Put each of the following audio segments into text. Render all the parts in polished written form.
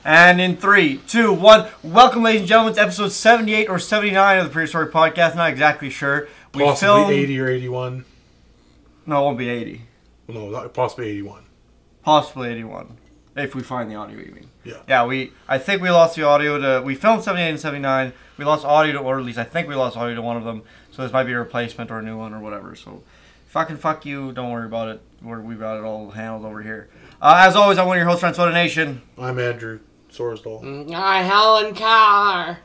And in 3, 2, 1, welcome, ladies and gentlemen, to episode 78 or 79 of the Prehistoric Podcast. Not exactly sure. Possibly 80 or 81. No, it won't be 80. Well, no, possibly 81. Possibly 81. If we find the audio, you mean. Yeah. Yeah, I think we lost the audio to... We filmed 78 and 79. We lost audio to... Or at least I think we lost audio to one of them. So this might be a replacement or a new one or whatever. So, fuck you. Don't worry about it. We've got it all handled over here. As always, I'm one of your hosts, Friends Soda Nation. I'm Andrew Sorsdahl. I'm Helen Keller.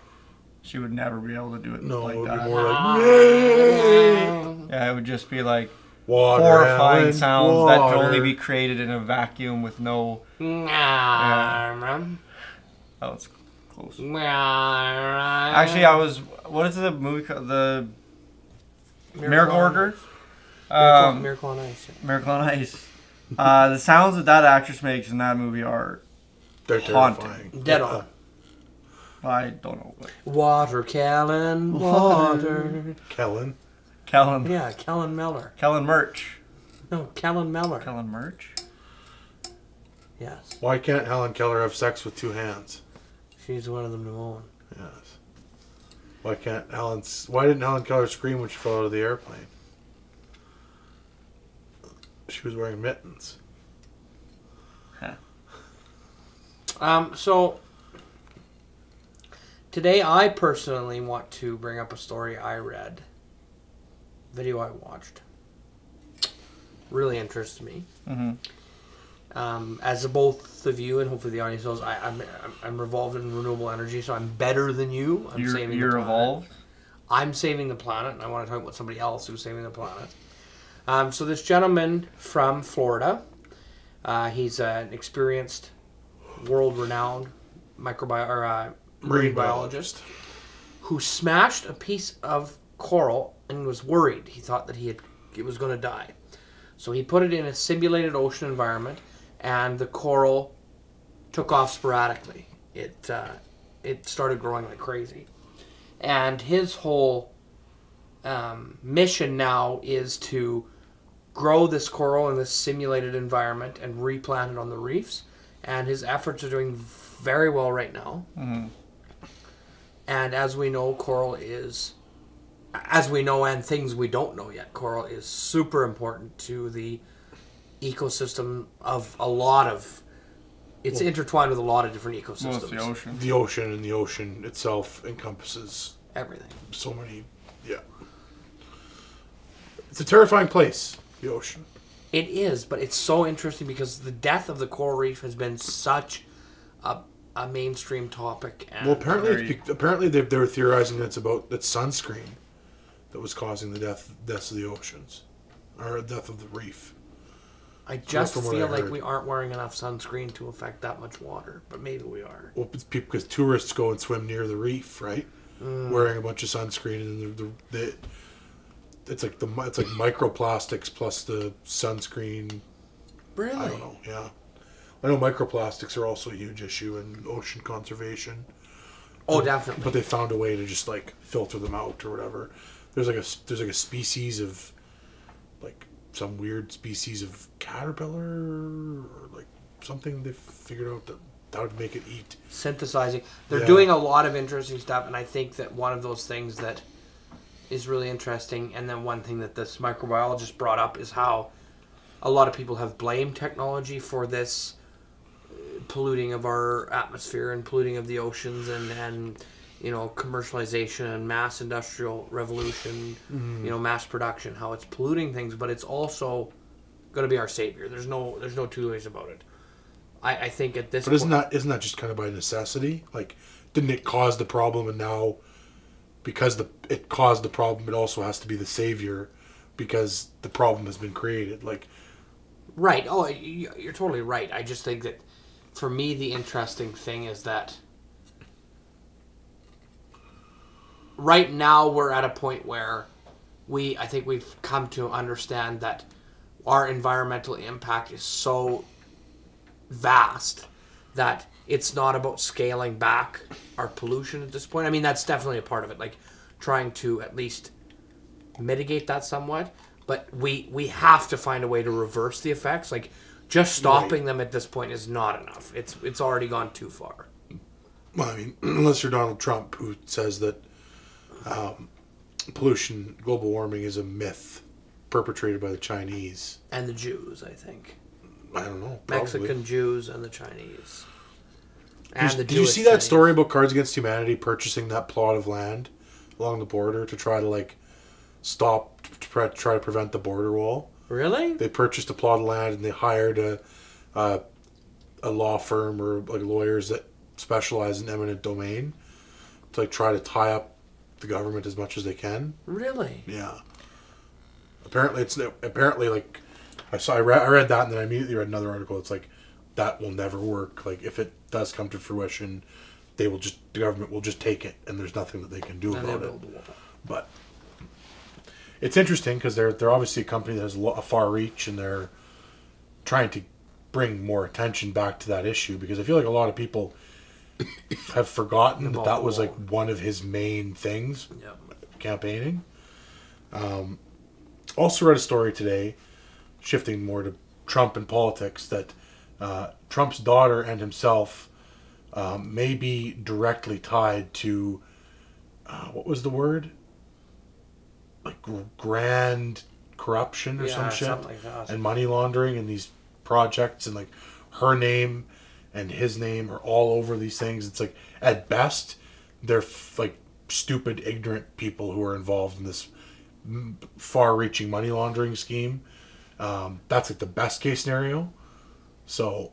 She would never be able to do it like it would that. be more like... Yay! Yeah, it would just be like... Water, horrifying Helen, sounds water. that could only be created in a vacuum with no... Yeah. That was close. Actually, I was... What is the movie called? The... Miracle Worker? Miracle on Ice. Miracle on Ice. The sounds that actress makes in that movie are They're haunting. Dead on. I don't know. But... Water, Kellen, water. Kellen? Kellen. Yeah, Kellen Miller. Kellen Murch. No, Kellen Miller. Kellen Murch? Yes. Why can't Helen Keller have sex with two hands? She's one of them to own. Yes. Why didn't Helen Keller scream when she fell out of the airplane? She was wearing mittens. Huh. So today I personally want to bring up a story I read. Video I watched. Really interests me. Mm-hmm. As both of you and hopefully the audience knows, I'm involved in renewable energy, so I'm better than you. You're evolved? I'm saving the planet, and I want to talk about somebody else who's saving the planet. So this gentleman from Florida, he's an experienced, world-renowned marine biologist who smashed a piece of coral and was worried. He thought that it was going to die. So he put it in a simulated ocean environment, and the coral took off sporadically. It started growing like crazy. And his whole mission now is to grow this coral in this simulated environment and replant it on the reefs. And his efforts are doing very well right now. Mm-hmm. And as we know, and things we don't know yet, coral is super important to the ecosystem of a lot of... It's intertwined with a lot of different ecosystems. Well, it's the ocean. The ocean, and the ocean itself encompasses... everything. So many... Yeah. It's a terrifying place, the ocean. It is, but it's so interesting because the death of the coral reef has been such a mainstream topic. And well, apparently they were theorizing that it's sunscreen that was causing the deaths of the oceans, or death of the reef. I just feel like we aren't wearing enough sunscreen to affect that much water, but maybe we are. Well, it's because tourists go and swim near the reef, right? Wearing a bunch of sunscreen, and it's like microplastics plus the sunscreen. Really? I don't know. Yeah, I know microplastics are also a huge issue in ocean conservation. Oh, definitely. But they found a way to just like filter them out or whatever. There's like a species of like some weird species of caterpillar or like something they figured out that would make it eat. Synthesizing. They're doing a lot of interesting stuff, and I think that one of those things that is really interesting, and then one thing that this microbiologist brought up is how a lot of people have blamed technology for this polluting of our atmosphere and polluting of the oceans and commercialization and mass industrial revolution, mass production, how it's polluting things, but it's also going to be our savior. There's no two ways about it. I think at this point... But isn't that just kind of by necessity? Like, didn't it cause the problem, and now because it caused the problem, it also has to be the savior because the problem has been created? Like, right. Oh, you're totally right. I just think that for me, the interesting thing is that right now we're at a point where I think we've come to understand that our environmental impact is so vast that it's not about scaling back our pollution at this point. I mean, that's definitely a part of it, like trying to at least mitigate that somewhat. But we have to find a way to reverse the effects. Like, just stopping them at this point is not enough. It's already gone too far. Well, I mean, unless you're Donald Trump, who says that pollution, global warming is a myth perpetrated by the Chinese. And the Jews, I think. I don't know. Probably. Mexican Jews and the Chinese. Did you see that story about Cards Against Humanity purchasing that plot of land along the border to try to, like, try to prevent the border wall? Really? They purchased a plot of land and they hired a law firm or like lawyers that specialize in eminent domain to like try to tie up the government as much as they can. Really? Yeah. Apparently like I read that and then I immediately read another article. It's like that will never work. Like if it does come to fruition, the government will just take it and there's nothing that they can do about it. But it's interesting because they're obviously a company that has a far reach and they're trying to bring more attention back to that issue because I feel like a lot of people have forgotten that was like one of his main things, campaigning. Also read a story today, shifting more to Trump and politics, that Trump's daughter and himself may be directly tied to, what was the word? Like grand corruption or some shit, something like that. And money laundering in these projects, and like her name and his name are all over these things. It's like at best they're like stupid, ignorant people who are involved in this far-reaching money laundering scheme. That's like the best case scenario. So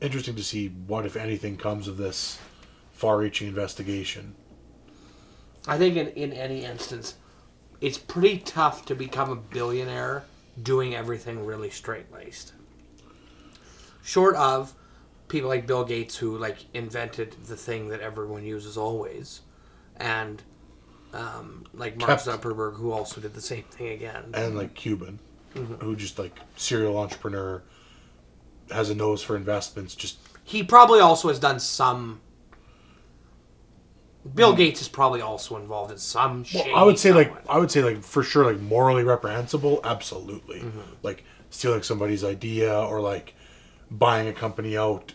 interesting to see what, if anything, comes of this far-reaching investigation. I think in any instance, it's pretty tough to become a billionaire doing everything really straight-laced. Short of people like Bill Gates, who like invented the thing that everyone uses always, and like Mark Zuckerberg, who also did the same thing again. And like Cuban, who just like serial entrepreneur, has a nose for investments. Just he probably also has done some. Bill Gates is probably also involved in some shit. I would say like for sure, like morally reprehensible, absolutely. Like stealing somebody's idea or like buying a company out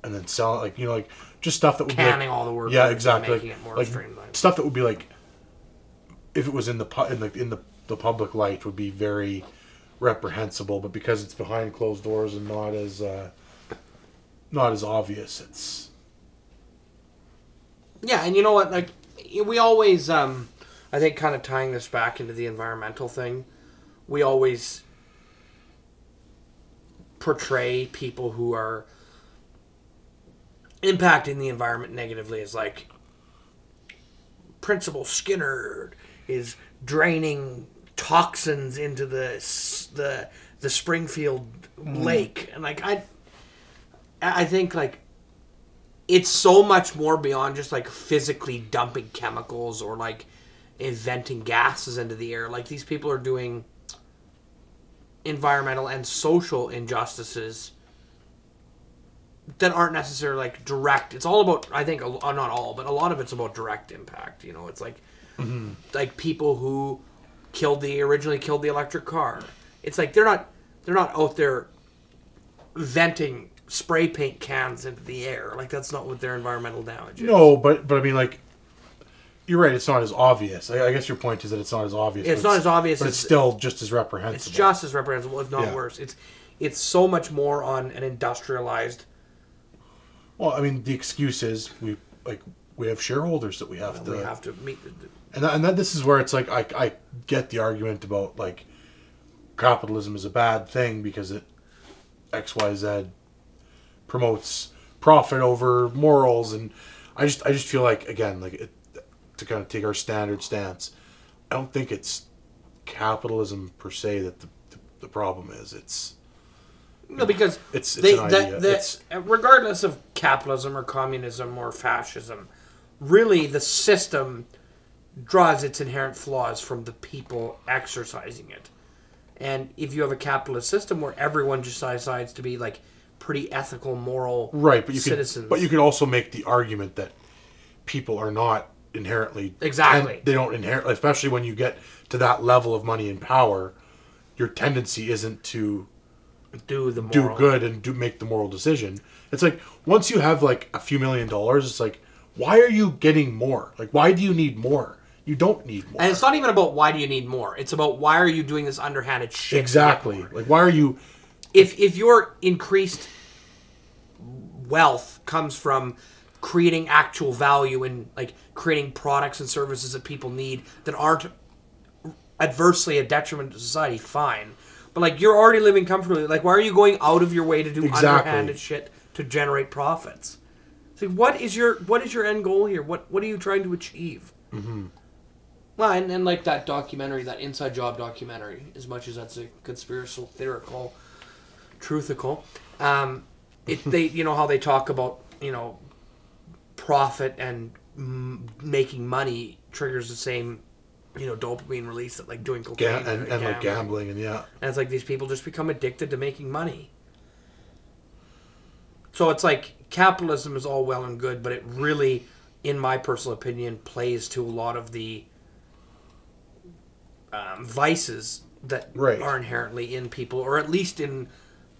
and then selling, like, you know, like just stuff that would canning be like, all the work. Yeah, exactly. Making it more streamlined. Stuff that would be like, if it was in the public light, would be very reprehensible. But because it's behind closed doors and not as obvious, it's. Yeah, and you know what? Like, we always, I think, kind of tying this back into the environmental thing, we always portray people who are impacting the environment negatively as like Principal Skinner is draining toxins into the Springfield lake, and like I think like. It's so much more beyond just, like, physically dumping chemicals or, like, venting gases into the air. Like, these people are doing environmental and social injustices that aren't necessarily, like, direct. It's all about, I think, not all, but a lot of it's about direct impact. You know, it's like, like people who originally killed the electric car. It's like they're not out there venting spray paint cans into the air. Like, that's not what their environmental damage is. No, but I mean, like, you're right, it's not as obvious. I guess your point is that it's not as obvious. It's not as obvious. But it's still just as reprehensible. It's just as reprehensible, if not worse. It's so much more on an industrialized... Well, I mean, the excuse is we have shareholders that we have to... We have to meet... And then this is where it's like, I get the argument about, like, capitalism is a bad thing because it XYZ promotes profit over morals, and I just feel like, again, like to kind of take our standard stance, I don't think it's capitalism per se that the problem is. It's no, because it's an idea. Regardless of capitalism or communism or fascism, really the system draws its inherent flaws from the people exercising it. And if you have a capitalist system where everyone just decides to be like pretty ethical, moral right, but citizens. But you could also make the argument that people are not inherently... Exactly. They don't inherently... Especially when you get to that level of money and power, your tendency isn't to do good and make the moral decision. It's like, once you have like a few $1 million, it's like, why are you getting more? Like, why do you need more? You don't need more. And it's not even about why do you need more. It's about why are you doing this underhanded shit. Exactly. Like, why are you... If your increased wealth comes from creating actual value and like creating products and services that people need that aren't adversely a detriment to society, fine. But like, you're already living comfortably. Like, why are you going out of your way to do underhanded shit to generate profits? It's like, what is your end goal here? What are you trying to achieve? Mm-hmm. Well, and like that documentary, that Inside Job documentary, as much as that's a conspiratorial, theoretical, truthical, they how they talk about profit and making money triggers the same dopamine release that like doing cocaine and like gambling and and it's like these people just become addicted to making money. So it's like capitalism is all well and good, but it really, in my personal opinion, plays to a lot of the vices that are inherently in people, or at least in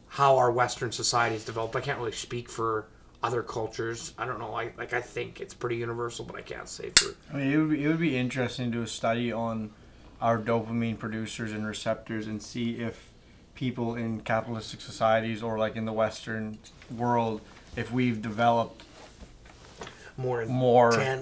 how our Western society is developed. I can't really speak for other cultures. I don't know. I think it's pretty universal, but I can't say for... I mean, it would be interesting to do a study on our dopamine producers and receptors and see if people in capitalistic societies or like in the Western world, if we've developed more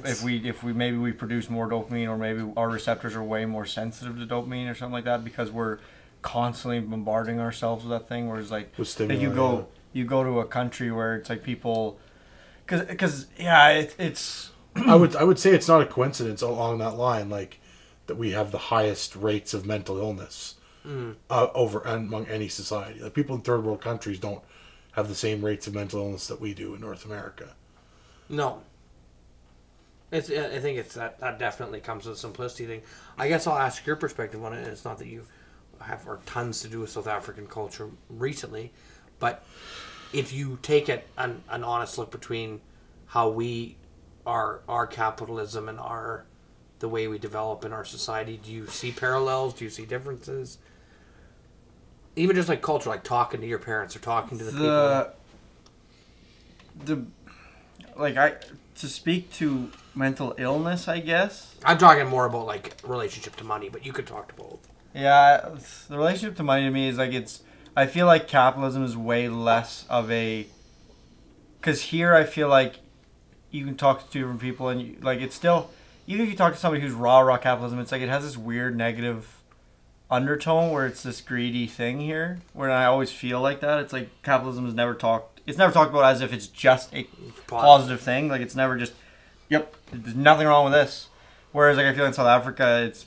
if we maybe we produce more dopamine, or maybe our receptors are way more sensitive to dopamine or something like that, because we're constantly bombarding ourselves with that thing. Whereas like you go to a country where it's like people, because it's I would say it's not a coincidence along that line, like that we have the highest rates of mental illness over among any society. Like, people in third world countries don't have the same rates of mental illness that we do in North America. No. I think it's that definitely comes with the simplicity thing. I guess I'll ask your perspective on it. It's not that you have tons to do with South African culture recently, but if you take an honest look between how we our capitalism and the way we develop in our society, do you see parallels? Do you see differences? Even just like culture, like talking to your parents or talking to the people. To speak to mental illness, I guess. I'm talking more about like relationship to money, but you could talk to both. Yeah, the relationship to money to me is like I feel like capitalism is way less of a... Because here I feel like you can talk to two different people and it's still... Even if you talk to somebody who's raw capitalism, it's like it has this weird negative undertone where it's this greedy thing here, where I always feel like that. It's like capitalism is never talked about as if it's just a positive thing. Like, it's never just, yep, there's nothing wrong with this. Whereas like I feel in South Africa it's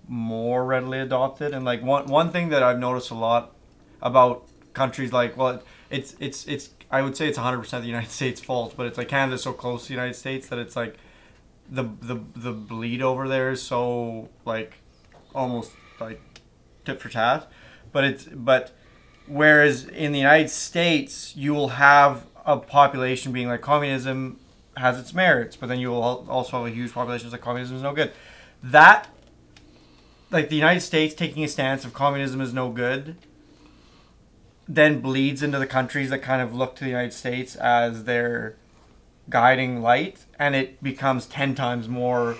more readily adopted. And like one thing that I've noticed a lot about countries like, well, it's I would say it's 100% the United States' fault, but it's like Canada's so close to the United States that it's like the bleed over there is so like almost like tit for tat. But whereas in the United States you will have a population being like, communism has its merits, but then you will also have a huge population that's like, communism is no good. That, like, the United States taking a stance of communism is no good then bleeds into the countries that kind of look to the United States as their guiding light, and it becomes 10 times more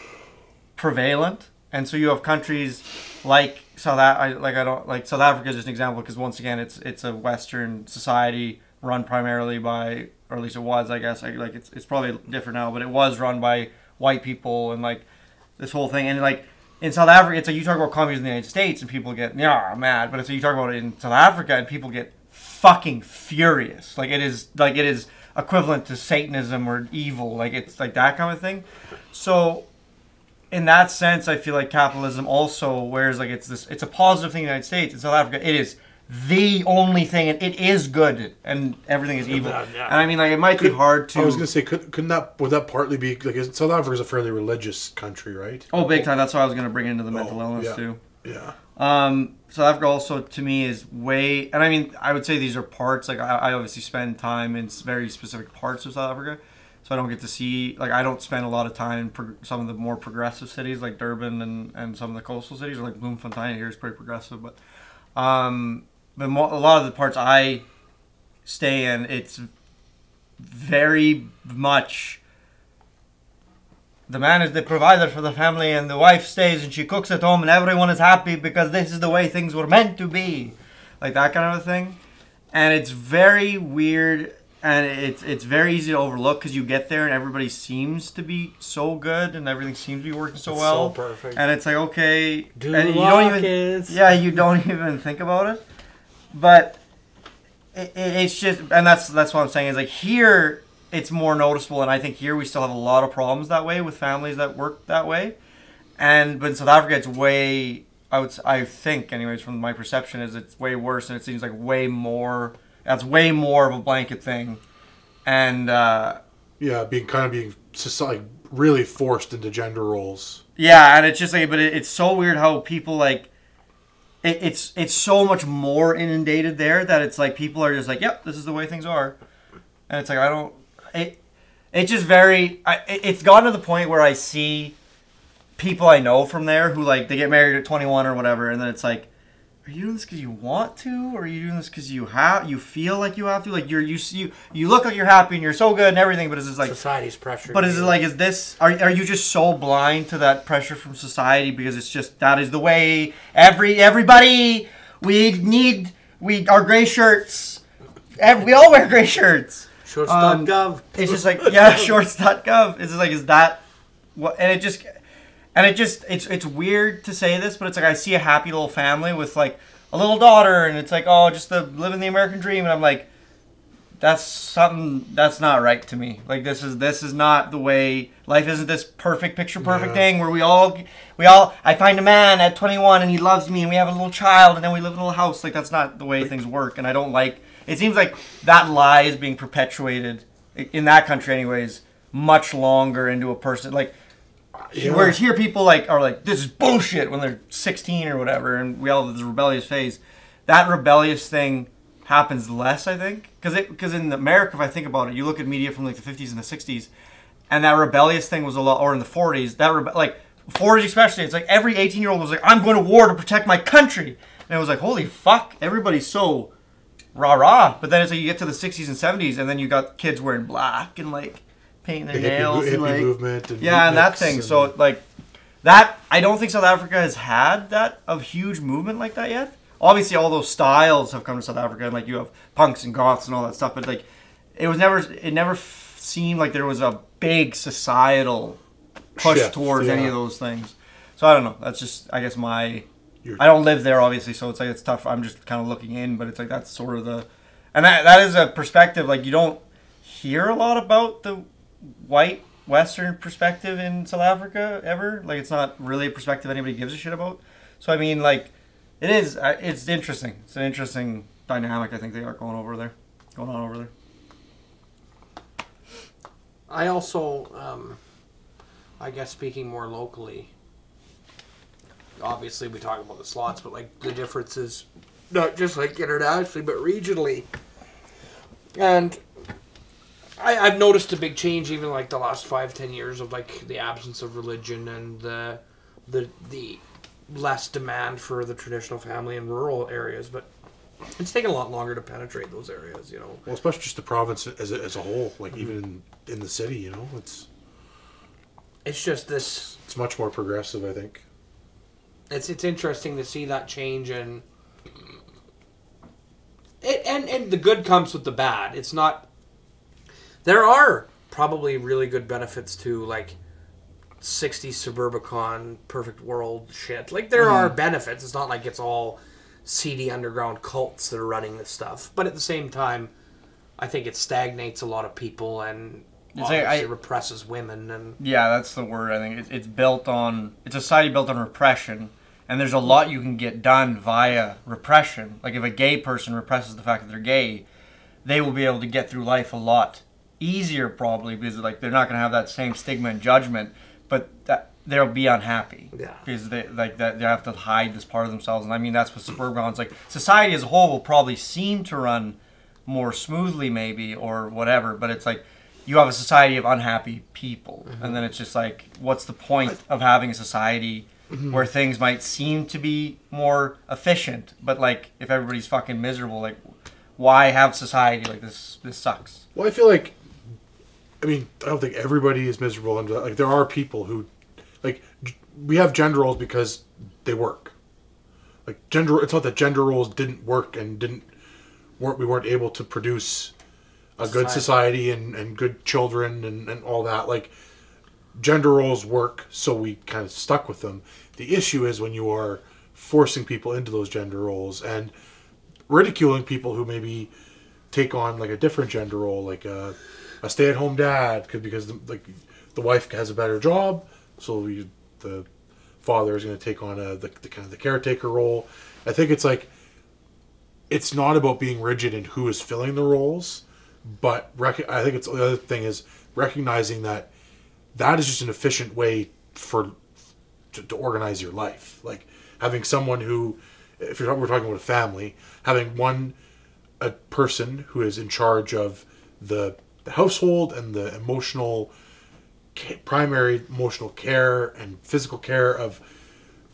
prevalent. And so you have countries like South Africa is just an example, because once again it's a Western society run primarily by, or at least it was, I guess, like it's probably different now, but it was run by white people, and like this whole thing. And like in South Africa, it's like you talk about communism in the United States and people get mad, but it's like you talk about it in South Africa and people get fucking furious. Like it is equivalent to Satanism or evil. Like it's like that kind of thing. So in that sense, I feel like capitalism also, whereas like it's a positive thing in the United States, in South Africa it is the only thing, and it is good, and everything is evil. Yeah. And I mean, like, it might be hard to... I was going to say, would that partly be... Like, South Africa is a fairly religious country, right? Oh, big time. That's why I was going to bring into the mental illness, too. Yeah. South Africa also to me is way, and I mean, I would say these are parts. Like I obviously spend time in very specific parts of South Africa, so I don't get to see. Like I don't spend a lot of time in some of the more progressive cities like Durban and some of the coastal cities, or like Bloemfontein here is pretty progressive, but a lot of the parts I stay in, it's very much. The man is the provider for the family, and the wife stays and she cooks at home, and everyone is happy because this is the way things were meant to be, like that kind of a thing. And it's very weird, and it's very easy to overlook because you get there and everybody seems to be so good, and everything seems to be working so well. So perfect. And it's like okay, and you don't even you don't even think about it, but it's just, and that's what I'm saying is like here. It's more noticeable, and I think here we still have a lot of problems that way with families that work that way. But in South Africa, it's way, I think, anyways, from my perception, is it's way worse, and it seems like way more of a blanket thing. And being society really forced into gender roles. Yeah, and it's just like, but it's so weird how people like. It's so much more inundated there that it's like people are just like, yep, this is the way things are, and it's like I don't. It's just very. It's gotten to the point where I see people I know from there who like they get married at 21 or whatever, and then it's like, are you doing this because you want to, or are you doing this because you feel like you have to? Like you look like you're happy and you're so good and everything, but it's just like society's pressure. But is this? Are you just so blind to that pressure from society because it's just that is the way everybody our gray shirts. We all wear gray shirts. Shorts.gov. It's just like, yeah, shorts.gov. It's just like, is that what? It's weird to say this, but it's like I see a happy little family with like a little daughter, and it's like, oh, just living the American dream, and I'm like, that's something that's not right to me. Like this is not the way life isn't. This perfect thing where we all I find a man at 21 and he loves me and we have a little child and then we live in a little house. Like that's not the way things work, and I don't like. It seems like that lie is being perpetuated in that country, anyways, much longer into a person. Like, whereas here people are like, this is bullshit when they're 16 or whatever, and we all have this rebellious phase. That rebellious thing happens less, I think, because in America, if I think about it, you look at media from like the 50s and the 60s, and that rebellious thing was a lot, or in the 40s, 40s especially, it's like every 18-year-old was like, I'm going to war to protect my country, and it was like, holy fuck, everybody's so rah-rah. But then it's like you get to the 60s and 70s, and then you got kids wearing black and like painting their nails and like movement and and that thing. So like that, I don't think South Africa has had that of huge movement like that yet. Obviously, all those styles have come to South Africa, and like you have punks and goths and all that stuff. But like it never seemed like there was a big societal push towards any of those things. So I don't know. That's just, I guess, I don't live there, obviously, so it's like it's tough. I'm just kind of looking in, but it's like that's sort of and that is a perspective. Like you don't hear a lot about the white Western perspective in South Africa ever. Like it's not really a perspective anybody gives a shit about. So I mean, like it's interesting. It's an interesting dynamic I think they got going on over there. I also, I guess speaking more locally. Obviously, we talk about the slots, but like the differences, not just like internationally, but regionally. And I've noticed a big change, even like the last 5-10 years, of like the absence of religion and the less demand for the traditional family in rural areas. But it's taken a lot longer to penetrate those areas, you know. Well, especially just the province as a whole, like even in the city, you know, it's just this. It's much more progressive, I think. It's interesting to see that change, and the good comes with the bad. It's not. There are probably really good benefits to like 60s Suburbicon, perfect world shit. Like there are benefits. It's not like it's all seedy underground cults that are running this stuff. But at the same time, I think it stagnates a lot of people and obviously represses women. And yeah, that's the word. I think it's a society built on repression. And there's a lot you can get done via repression. Like if a gay person represses the fact that they're gay, they will be able to get through life a lot easier probably because like they're not going to have that same stigma and judgment. But they'll be unhappy. Yeah. Because they like that they have to hide this part of themselves. And I mean that's what suburbans like. Society as a whole will probably seem to run more smoothly maybe or whatever, but it's like you have a society of unhappy people. And then it's just like, what's the point of having a society where things might seem to be more efficient, but like if everybody's fucking miserable, like why have society like this? This sucks. Well, I feel like, I mean, I don't think everybody is miserable, and like there are people who, like, we have gender roles because they work. Like it's not that gender roles didn't work and we weren't able to produce a good society and good children and all that. Like, gender roles work, so we kind of stuck with them. The issue is when you are forcing people into those gender roles and ridiculing people who maybe take on like a different gender role, like a stay-at-home dad, because the wife has a better job, so the father is going to take on the kind of the caretaker role. I think it's like, it's not about being rigid in who is filling the roles, but I think it's the other thing is recognizing that is just an efficient way to organize your life. Like having someone who, if we're talking about a family, having a person who is in charge of the household and the primary emotional care and physical care of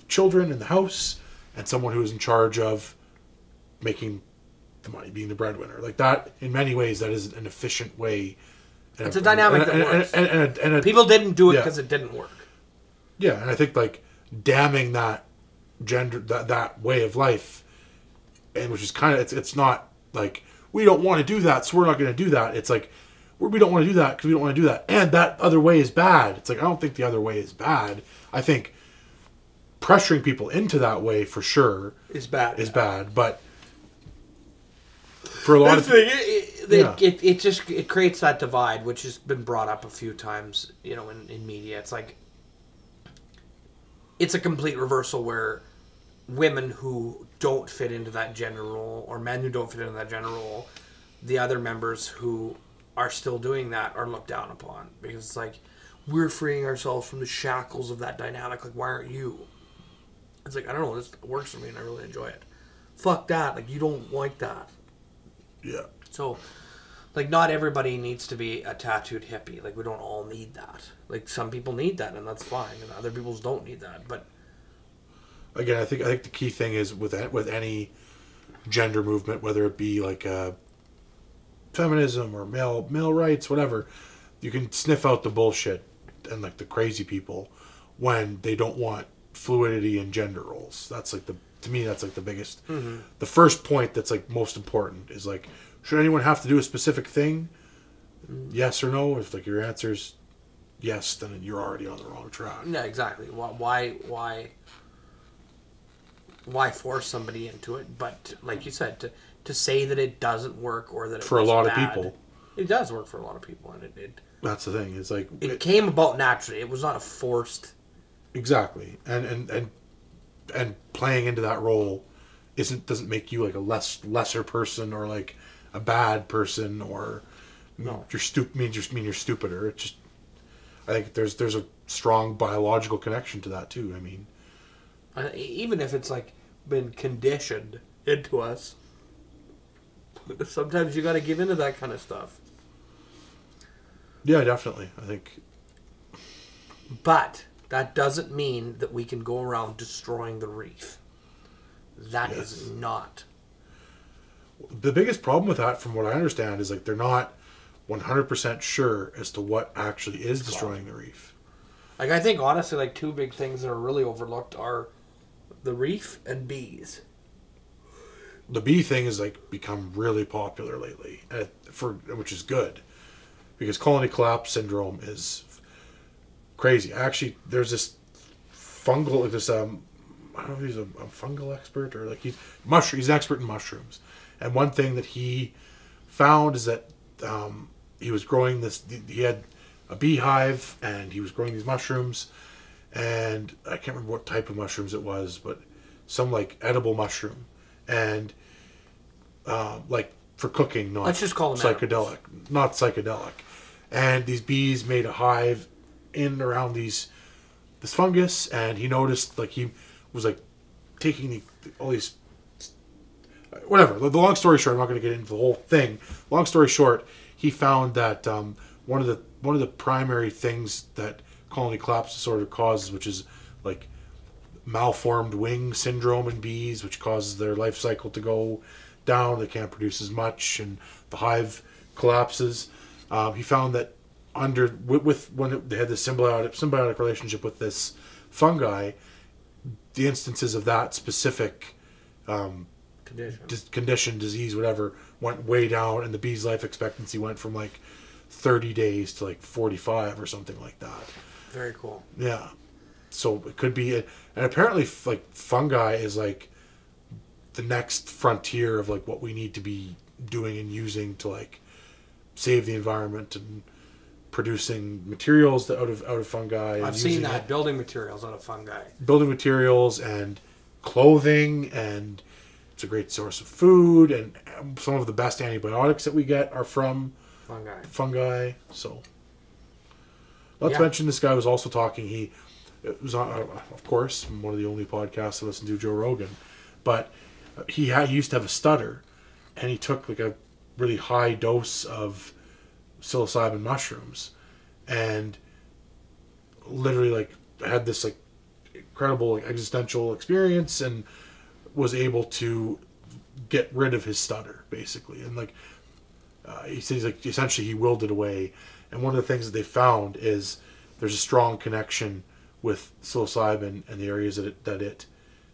children in the house, and someone who is in charge of making the money, being the breadwinner. Like that, in many ways, that is an efficient way. It's a dynamic that works. And people didn't do it because it didn't work. Yeah, and I think like damning that gender, that way of life, and which is kind of, it's not like we don't want to do that, so we're not going to do that. It's like we don't want to do that because we don't want to do that, and that other way is bad. It's like I don't think the other way is bad. I think pressuring people into that way for sure is bad. But for a lot of it creates that divide, which has been brought up a few times, in media. It's like it's a complete reversal where women who don't fit into that gender role, or men who don't fit into that gender role, the other members who are still doing that are looked down upon, because it's like, we're freeing ourselves from the shackles of that dynamic. Like, why aren't you? It's like, I don't know, this works for me and I really enjoy it. Fuck that. Like, you don't like that. Yeah. So, like, not everybody needs to be a tattooed hippie. Like, we don't all need that. Like, some people need that, and that's fine, and other people don't need that. But again, I think the key thing is with any gender movement, whether it be like feminism or male rights, whatever, you can sniff out the bullshit and like the crazy people when they don't want fluidity in gender roles. That's like to me that's like the biggest, the first point that's like most important is like, should anyone have to do a specific thing? Yes or no? If like your answer is yes, then you're already on the wrong track. Yeah, exactly. Why force somebody into it? But like you said, to say that it doesn't work or that it for was a lot bad, of people, it does work for a lot of people, and it that's the thing. It's like it came about naturally. It was not a forced. Exactly, and playing into that role doesn't make you like a lesser person or like a bad person or you're you're stupider. It's just, I think there's a strong biological connection to that too. I mean, even if it's like been conditioned into us, sometimes you got to give into that kind of stuff. Yeah, definitely. I think, but that doesn't mean that we can go around destroying the reef. That is not. The biggest problem with that, from what I understand, is like they're not 100% sure as to what actually is destroying the reef. Like, I think honestly, like, two big things that are really overlooked are the reef and bees. The bee thing has like become really popular lately, which is good, because colony collapse syndrome is crazy. Actually, there's this fungal, I don't know if he's a fungal expert or like he's an expert in mushrooms. And one thing that he found is that he was growing he had a beehive and he was growing these mushrooms, and I can't remember what type of mushrooms it was, but some like edible mushroom, and like for cooking, not let's just call them psychedelic, edibles. Not psychedelic. And these bees made a hive in around this this fungus, and he noticed like he was like taking all these whatever. The long story short, I'm not going to get into the whole thing. Long story short, he found that one of the primary things that colony collapse disorder causes, which is like malformed wing syndrome in bees, which causes their life cycle to go down. They can't produce as much, and the hive collapses. He found that when they had this symbiotic relationship with this fungi, the instances of that specific condition, disease, whatever, went way down, and the bee's life expectancy went from like 30 days to like 45 or something like that. Very cool. Yeah. So it could be, and apparently like fungi is like the next frontier of like what we need to be doing and using to like save the environment and producing materials out of fungi. I've seen that, building materials out of fungi. Building materials and clothing, and it's a great source of food, and some of the best antibiotics that we get are from fungi. So, not to mention, this guy was also talking. He was on, of course, one of the only podcasts I listen to, Joe Rogan, but he used to have a stutter, and he took like a really high dose of psilocybin mushrooms, and literally like had this like incredible like, existential experience, and was able to get rid of his stutter basically. And like he says, like essentially he willed it away. And one of the things that they found is there's a strong connection with psilocybin and the areas that it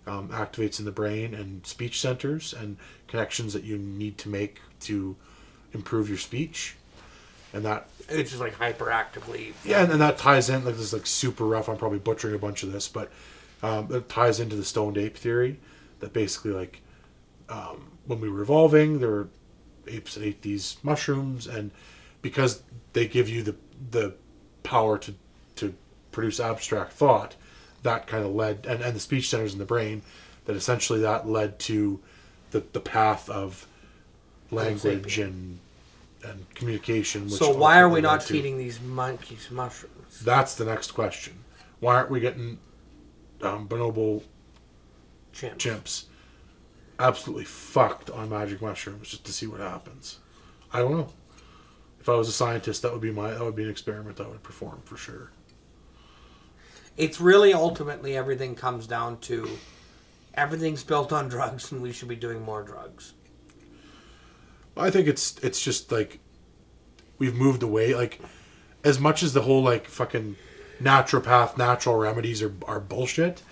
activates in the brain and speech centers, and connections that you need to make to improve your speech. And that it's just like hyperactively. Yeah, and that ties in, like this is like super rough. I'm probably butchering a bunch of this, but it ties into the stoned ape theory that basically like when we were evolving, there were apes that ate these mushrooms, and because they give you the power to produce abstract thought, that kind of led, and the speech centers in the brain, that essentially that led to the path of language and communication. Which so why are we not feeding these monkeys mushrooms? That's the next question. Why aren't we getting bonobo chimps absolutely fucked on magic mushrooms just to see what happens? I don't know. If I was a scientist, that would be an experiment I would perform for sure. It's really ultimately everything comes down to everything's built on drugs, and we should be doing more drugs. I think it's just like we've moved away. Like as much as the whole like fucking naturopath natural remedies are bullshit.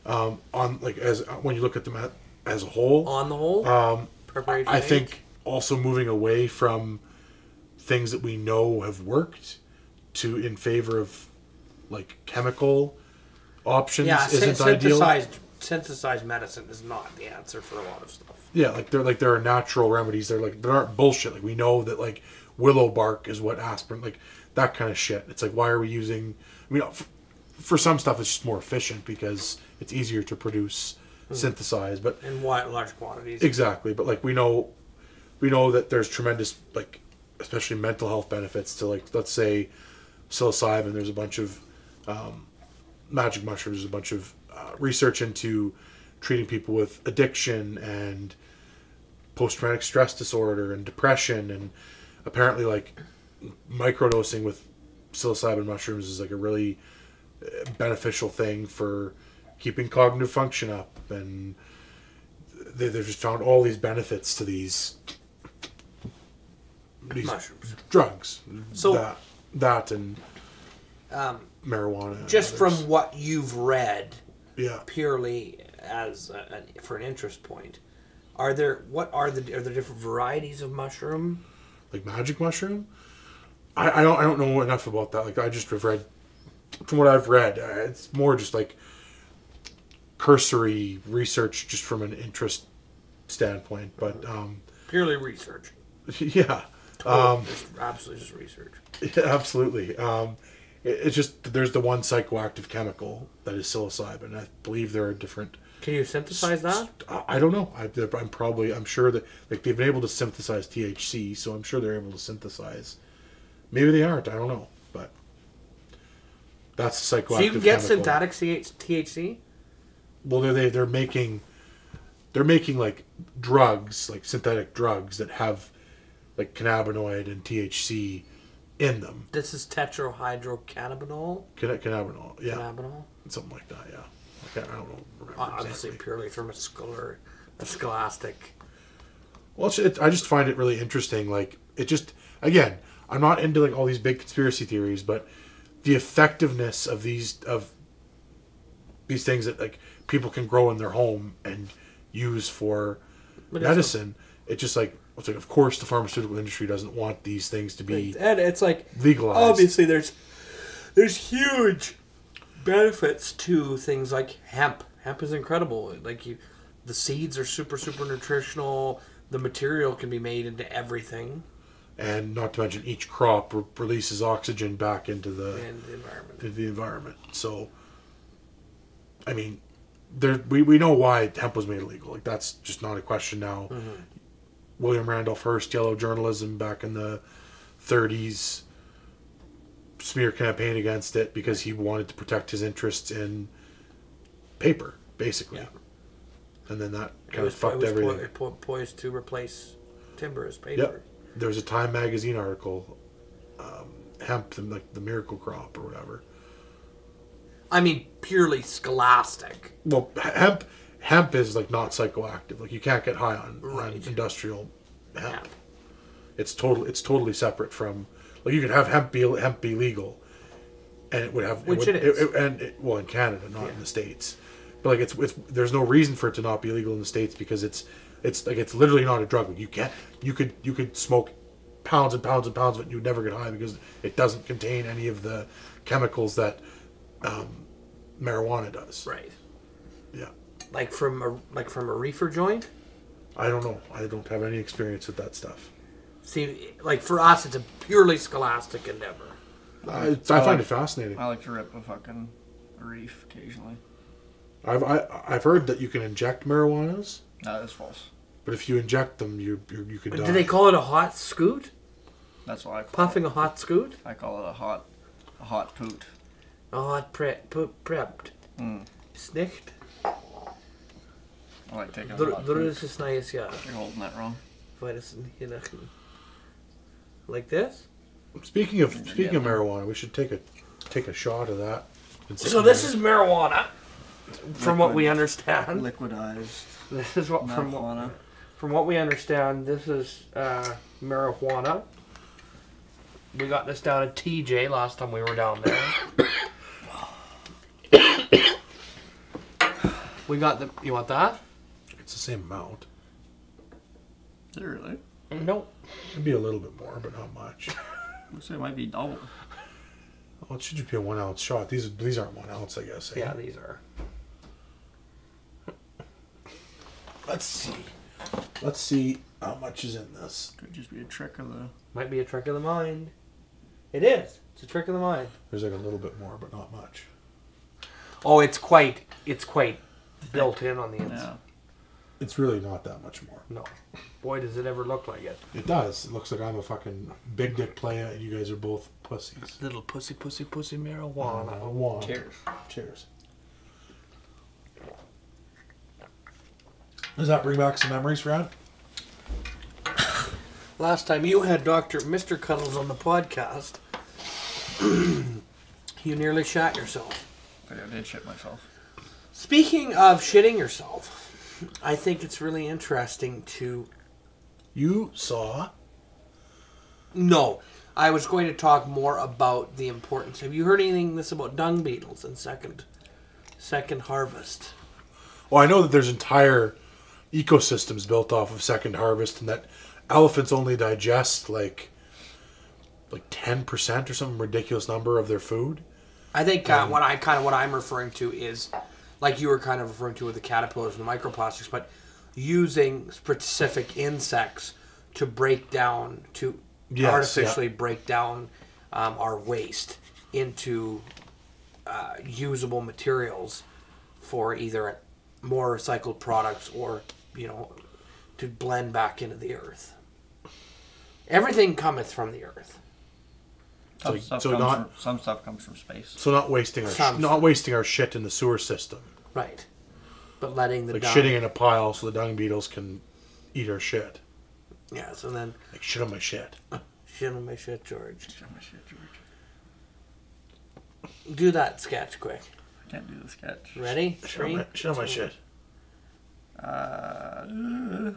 On like as when you look at them as a whole. On the whole, I think also moving away from things that we know have worked to in favor of like chemical options isn't ideal. Synthesized medicine is not the answer for a lot of stuff. Yeah, there are natural remedies. There aren't bullshit. Like we know that like willow bark is what aspirin, like that kind of shit. It's like, why are we using? I mean, for some stuff it's just more efficient because it's easier to produce, synthesize, but in large quantities. Exactly, but like we know that there's tremendous like especially mental health benefits to like let's say psilocybin. There's a bunch of magic mushrooms. There's a bunch of research into treating people with addiction and post-traumatic stress disorder and depression, and apparently like microdosing with psilocybin mushrooms is like a really beneficial thing for keeping cognitive function up, and they've just found all these benefits to these mushrooms, drugs. So that and marijuana. Just from what you've read, purely as for an interest point, are there different varieties of mushroom? Like magic mushroom? I don't know enough about that. Like I just have read, from what I've read, it's more just like cursory research, just from an interest standpoint. But purely research. Yeah. Absolutely just research. Yeah, absolutely. It's just there's the one psychoactive chemical that is psilocybin. I believe there are different. Can you synthesize that? I don't know. I'm sure that like they've been able to synthesize THC, so I'm sure they're able to synthesize. Maybe they aren't. I don't know, but That's psychoactive. So you can get chemical. synthetic THC? Well, they're making like drugs, like synthetic drugs that have like cannabinoid and THC in them. This is tetrahydrocannabinol? Cannabinol, yeah. Cannabinol? Something like that, yeah. I don't know. Remember Obviously exactly. purely from a scholastic. Well, I just find it really interesting. Like, it just, again, I'm not into like all these big conspiracy theories, but the effectiveness of these things that like people can grow in their home and use for medicine, it's just like, it's like, of course the pharmaceutical industry doesn't want these things to be And it's like, legalized. obviously there's huge benefits to things like hemp. Hemp is incredible. Like the seeds are super, super nutritional. The material can be made into everything. And not to mention each crop releases oxygen back into the environment. So, I mean, we know why hemp was made illegal. Like, that's just not a question now. Mm-hmm. William Randolph Hearst, yellow journalism back in the 30s, smear campaign against it because he wanted to protect his interests in paper, basically. Yeah. And then that kind of fucked everything. It was poised to replace timber as paper. Yep. There was a Time magazine article, hemp, like the miracle crop or whatever. I mean, purely scholastic. Well, hemp is like not psychoactive. Like, you can't get high on industrial hemp. Yeah. It's totally separate from, like, you could have hemp be legal, and it would have it is. Well, in Canada, not in the States. But like, it's there's no reason for it to not be illegal in the States because it's literally not a drug. Like, you could smoke pounds and pounds and pounds of it and you'd never get high because it doesn't contain any of the chemicals that marijuana does. Right. Yeah. Like from a reefer joint? I don't know. I don't have any experience with that stuff. See, like, for us, it's a purely scholastic endeavor. I find it fascinating. I like to rip a fucking reef occasionally. I've heard that you can inject marijuanas. That is false. But if you inject them, you could die. Do they call it a hot scoot? That's what I call Puffing a hot scoot? I call it a hot poot. A hot prepped. Snicht? I like taking a hot poot. Is nice, yeah. You're holding that wrong. Like this? Speaking of marijuana, we should take a shot of that. So this is marijuana, from what we understand. Liquidized. This is what marijuana. From what we understand, this is marijuana. We got this down at TJ last time we were down there. We got the. You want that? It's the same amount. Is it really? Nope. It'd be a little bit more, but not much. I'd say it might be double. Well, it should just be a 1 ounce shot. These aren't 1 ounce, I guess. Eh? Yeah, these are. Let's see how much is in this. Could just be a trick of the. Might be a trick of the mind. It is. It's a trick of the mind. There's like a little bit more, but not much. Oh, it's quite built in on the inside. Yeah. It's really not that much more. No. Boy, does it ever look like it. It does. It looks like I'm a fucking big dick player and you guys are both pussies. Little pussy marijuana. Cheers. Does that bring back some memories, Brad? Last time you had Mr. Cuddles on the podcast, you nearly shat yourself. I did shit myself. Speaking of shitting yourself, I think it's really interesting to... You saw? No. I was going to talk more about the importance. Have you heard anything about dung beetles and second harvest? Well, I know that there's entire ecosystems built off of second harvest and that elephants only digest like 10% or some ridiculous number of their food. I think what I'm referring to is, like you were kind of referring to with the caterpillars and the microplastics, but using specific insects to break down, artificially break down our waste into usable materials for either more recycled products or, to blend back into the earth. Everything cometh from the earth. Some stuff comes from space. So not wasting our shit in the sewer system. Right. But letting the dung... shitting in a pile so the dung beetles can eat our shit. Yeah, so then... shit on my shit. Shit on my shit, George. Shit on my shit, George. Do that sketch quick. I can't do the sketch. Ready? Shit on my shit.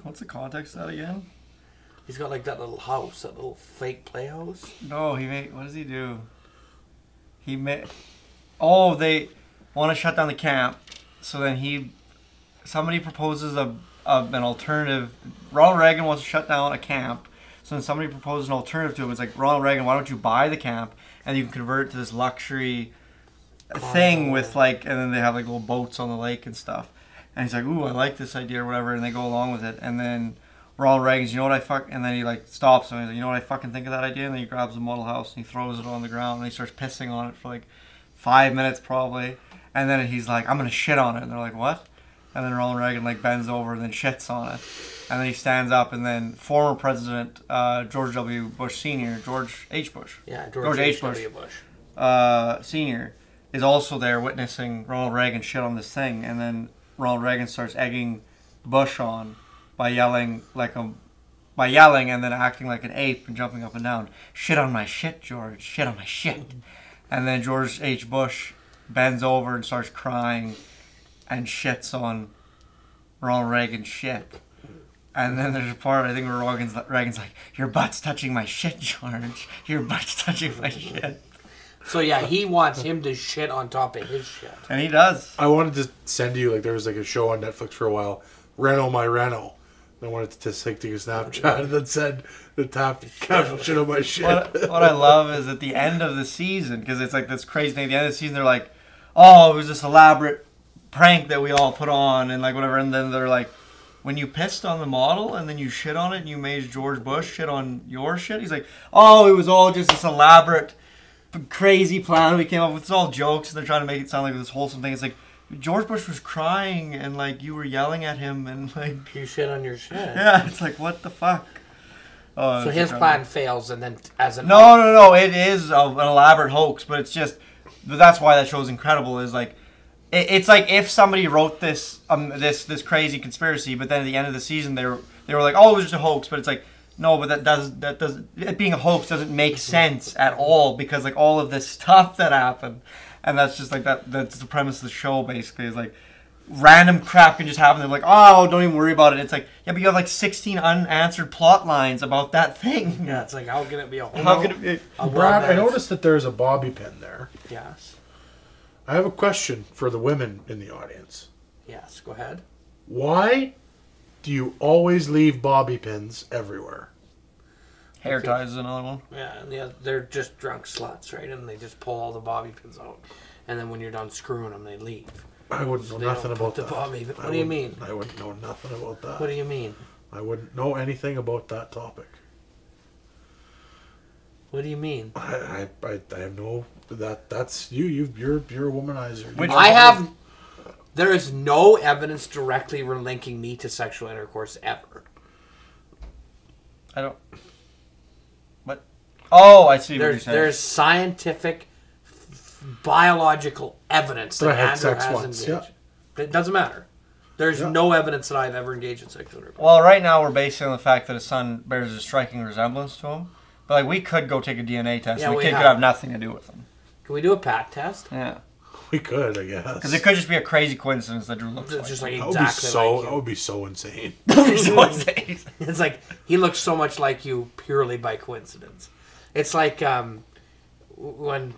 What's the context of that again? He's got like that little house, that little fake playhouse. No, what does he do? They want to shut down the camp, so then somebody proposes an alternative. Ronald Reagan wants to shut down a camp, so then somebody proposes an alternative to him. It's like, Ronald Reagan, why don't you buy the camp and you can convert it to this luxury thing with and then they have like little boats on the lake and stuff. And he's like, ooh, I like this idea or whatever, and they go along with it. And then Ronald Reagan's, and then he stops and he's like, you know what I fucking think of that idea? And then he grabs a model house and he throws it on the ground and he starts pissing on it for 5 minutes probably. And then he's like, I'm gonna shit on it. And they're like, what? And then Ronald Reagan bends over and then shits on it. And then he stands up and then former President George W. Bush Sr., George H. Bush. Yeah, George H. W. Bush. Sr. is also there witnessing Ronald Reagan shit on this thing. And then Ronald Reagan starts egging Bush on by yelling and then acting like an ape and jumping up and down. Shit on my shit, George. Shit on my shit. And then George H. Bush bends over and starts crying and shits on Ronald Reagan's shit. And then there's a part, I think, where Reagan's like, your butt's touching my shit, George. Your butt's touching my shit. So yeah, he wants him to shit on top of his shit. And he does. I wanted to send you, there was a show on Netflix for a while, Reno My Reno. I wanted to take a Snapchat that said the top shit on my shit. What I love is at the end of the season, because it's this crazy thing, at the end of the season they're like, oh, it was this elaborate prank that we all put on and whatever, and then they're like, when you pissed on the model and then you shit on it and you made George Bush shit on your shit, he's like, oh, it was all just this elaborate, crazy plan we came up with. It's all jokes and they're trying to make it sound like this wholesome thing. It's like, George Bush was crying and you were yelling at him and you shit on your shit. Yeah, it's like, what the fuck? Oh, so his plan fails and then No, it is an elaborate hoax, but it's just, that's why that show's incredible, is it's like if somebody wrote this this crazy conspiracy, but then at the end of the season they were like, oh, it was just a hoax, but it's like, no, but that does it being a hoax doesn't make sense at all, because all of this stuff that happened, and that's just that's the premise of the show basically, is random crap can just happen. They're like, oh, don't even worry about it. It's like, yeah, but you have 16 unanswered plot lines about that thing. Yeah, it's like, how can it be a whole? How can it be? Brad, I noticed that there's a bobby pin there. Yes. I have a question for the women in the audience. Yes, go ahead. Why do you always leave bobby pins everywhere? Hair ties is another one. Yeah, they're just drunk sluts, right? And they just pull all the bobby pins out. And then when you're done screwing them, they leave. I wouldn't know nothing about that. What do you mean? I wouldn't know nothing about that. What do you mean? I wouldn't know anything about that topic. What do you mean? I have no... That's you. You're a womanizer. There is no evidence directly linking me to sexual intercourse ever. I don't... What? Oh, I see what you're saying. There's scientific, biological evidence that Andrew has engaged. Yeah. It doesn't matter. There's no evidence that I've ever engaged in sexual intercourse. Well, right now we're basing on the fact that his son bears a striking resemblance to him. But we could go take a DNA test. Yeah, and the kid could have nothing to do with him. Can we do a pat test? Yeah. We could, I guess. Because it could just be a crazy coincidence that Drew looks like. Just exactly like you. That would be so insane. That would be so insane. It's like, he looks so much like you purely by coincidence. It's like when...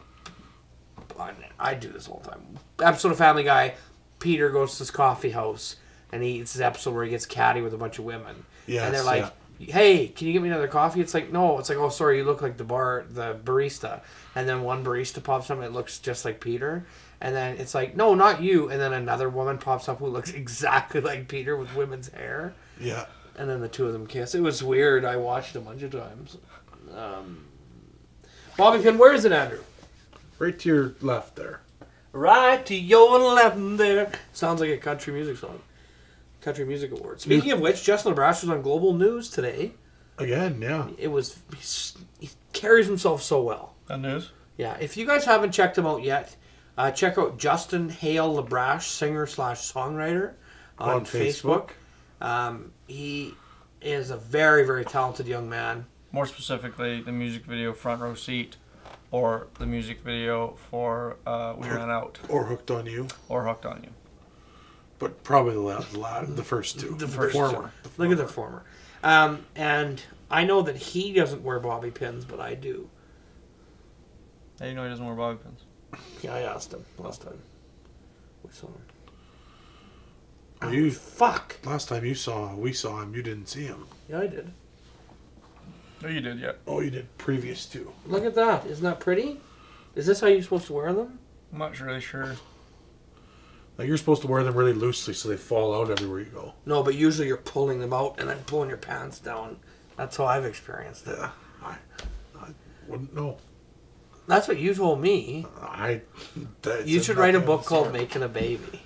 I do this all the time. Episode of Family Guy, Peter goes to this coffee house, and it's this episode where he gets catty with a bunch of women. Yes, and they're like... Hey, can you get me another coffee? It's like, no. It's like, oh, sorry, you look like the barista. And then one barista pops up and it looks just like Peter. And then it's like, no, not you. And then another woman pops up who looks exactly like Peter with women's hair. Yeah. And then the two of them kiss. It was weird. I watched a bunch of times. Bobby pin, where is it, Andrew? Right to your left there. Right to your left there. Sounds like a country music song. Country Music Awards. Speaking of which, Justin LaBrash was on Global News today. Again, yeah. It was... He carries himself so well. That news? Yeah, if you guys haven't checked him out yet, check out Justin Hale LaBrache, singer/songwriter on Facebook. He is a very, very talented young man. More specifically, the music video Front Row Seat, or the music video for We Ran Out. Or Hooked on You. Or Hooked on You. But probably the first two. The former. Look at the former. And I know that he doesn't wear bobby pins, but I do. How do you know he doesn't wear bobby pins? Yeah, I asked him last time we saw him. Fuck! Last time we saw him, you didn't see him. Yeah, I did. No, you did, yeah. Oh, you did previous to. Look at that. Isn't that pretty? Is this how you're supposed to wear them? I'm not really sure. Like, you're supposed to wear them really loosely so they fall out everywhere you go. No, but usually you're pulling them out and then pulling your pants down. That's how I've experienced it. Yeah, I wouldn't know. That's what you told me. You should write a book called Making a Baby.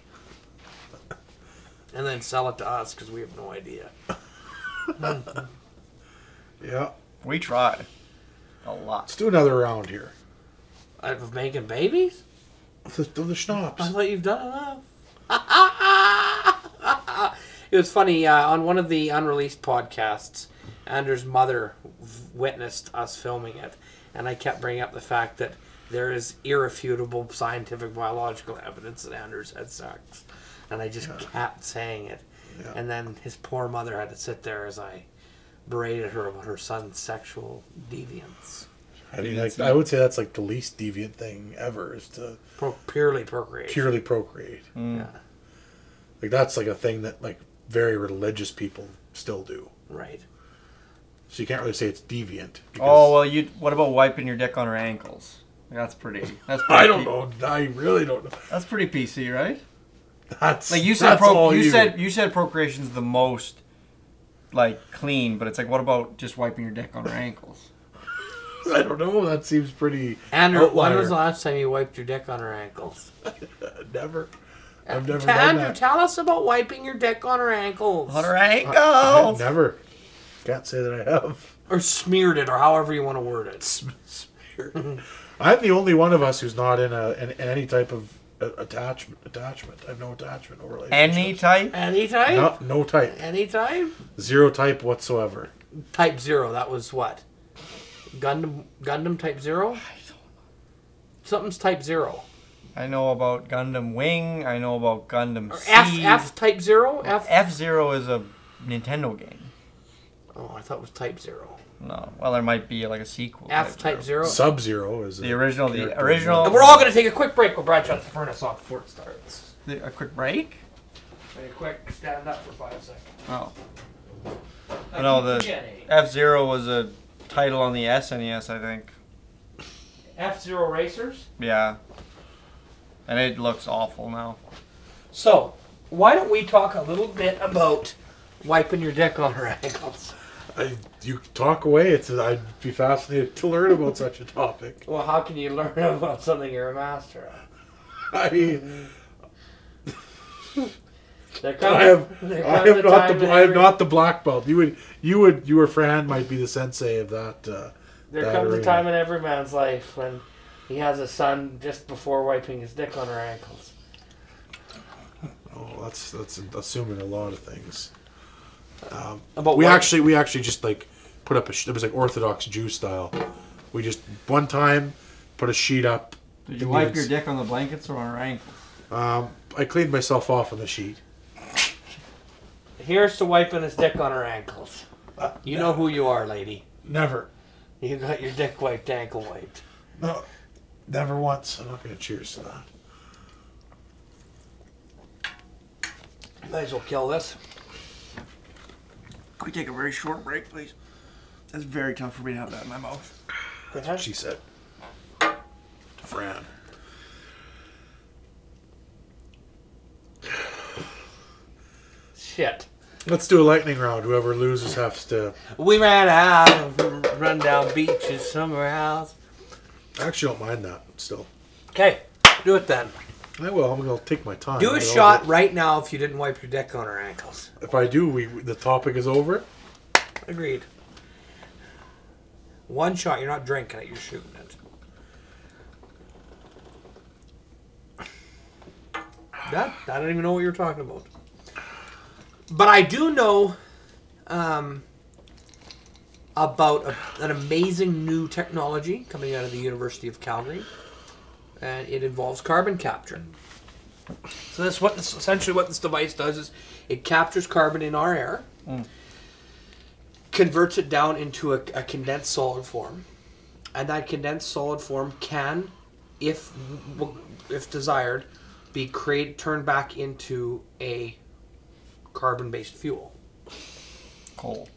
And then sell it to us because we have no idea. Yeah. We try. A lot. Let's do another round here. Of making babies? Of the schnapps. I thought you've done enough. It was funny, on one of the unreleased podcasts, Andrew's mother witnessed us filming it, and I kept bringing up the fact that there is irrefutable scientific biological evidence that Andrew's had sex. And I just kept saying it. Yeah. And then his poor mother had to sit there as I berated her about her son's sexual deviance. I mean, I would say that's like the least deviant thing ever, is to purely procreate. Mm. Yeah. Like, that's like a thing that like very religious people still do. Right. So you can't really say it's deviant. Oh well, what about wiping your dick on her ankles? That's pretty. I don't know. I really don't know. That's pretty PC, right? That's like you said. You said procreation's the most like clean, but it's like, what about just wiping your dick on her ankles? I don't know. That seems pretty. Andrew, when was the last time you wiped your dick on her ankles? Never. I've never done Andrew, that. tell us about wiping your dick on her ankles. On her ankles. Never. Can't say that I have. Or smeared it, or however you want to word it. Smeared. I'm the only one of us who's not in any type of attachment. I have no attachment or relationship. Any type? Any type? No type. Any type? Zero type whatsoever. Type 0. That was what? Gundam Type 0? I don't know. Something's Type 0. I know about Gundam Wing. I know about Gundam or Seed. F Type 0? F-Zero is a Nintendo game. Oh, I thought it was Type 0. No. Well, there might be like a sequel. F Type 0? Sub-Zero is the original. The original. And we're all going to take a quick break while Brad shuts the furnace off before it starts. A quick break? Take a quick stand up for 5 seconds. Oh. No, the F-Zero was a title on the SNES, I think. F-Zero Racers? Yeah. And it looks awful now. So, why don't we talk a little bit about wiping your dick on her ankles? You talk away. I'd be fascinated to learn about such a topic. Well, how can you learn about something you're a master of? I mean, I am not the black belt. Your friend might be the sensei of that. There comes a time in every man's life when he has a son just before wiping his dick on her ankles. Oh, that's assuming a lot of things. About we actually just like put up it was like Orthodox Jew style. We just one time put a sheet up. Did you wipe your dick on the blankets or on her ankles? I cleaned myself off on the sheet. Here's to wiping his dick on her ankles. You know who you are, lady. Never. You got your dick wiped, ankle wiped. No, never once. I'm not going to cheers to that. Might as well kill this. Can we take a very short break, please? That's very tough for me to have that in my mouth. That's what she said. Fran. Shit. Let's do a lightning round. Whoever loses has to... We ran out of rundown beaches somewhere else. I actually don't mind that still. Okay, do it then. I will. I'm going to take my time. Do a shot right now if you didn't wipe your dick on her ankles. If I do, the topic is over? Agreed. One shot. You're not drinking it. You're shooting it. That I don't even know what you're talking about. But I do know about an amazing new technology coming out of the University of Calgary, and it involves carbon capture. So that's essentially what this device does is it captures carbon in our air, converts it down into a condensed solid form, and that condensed solid form can, if desired, be turned back into a carbon-based fuel. Coal.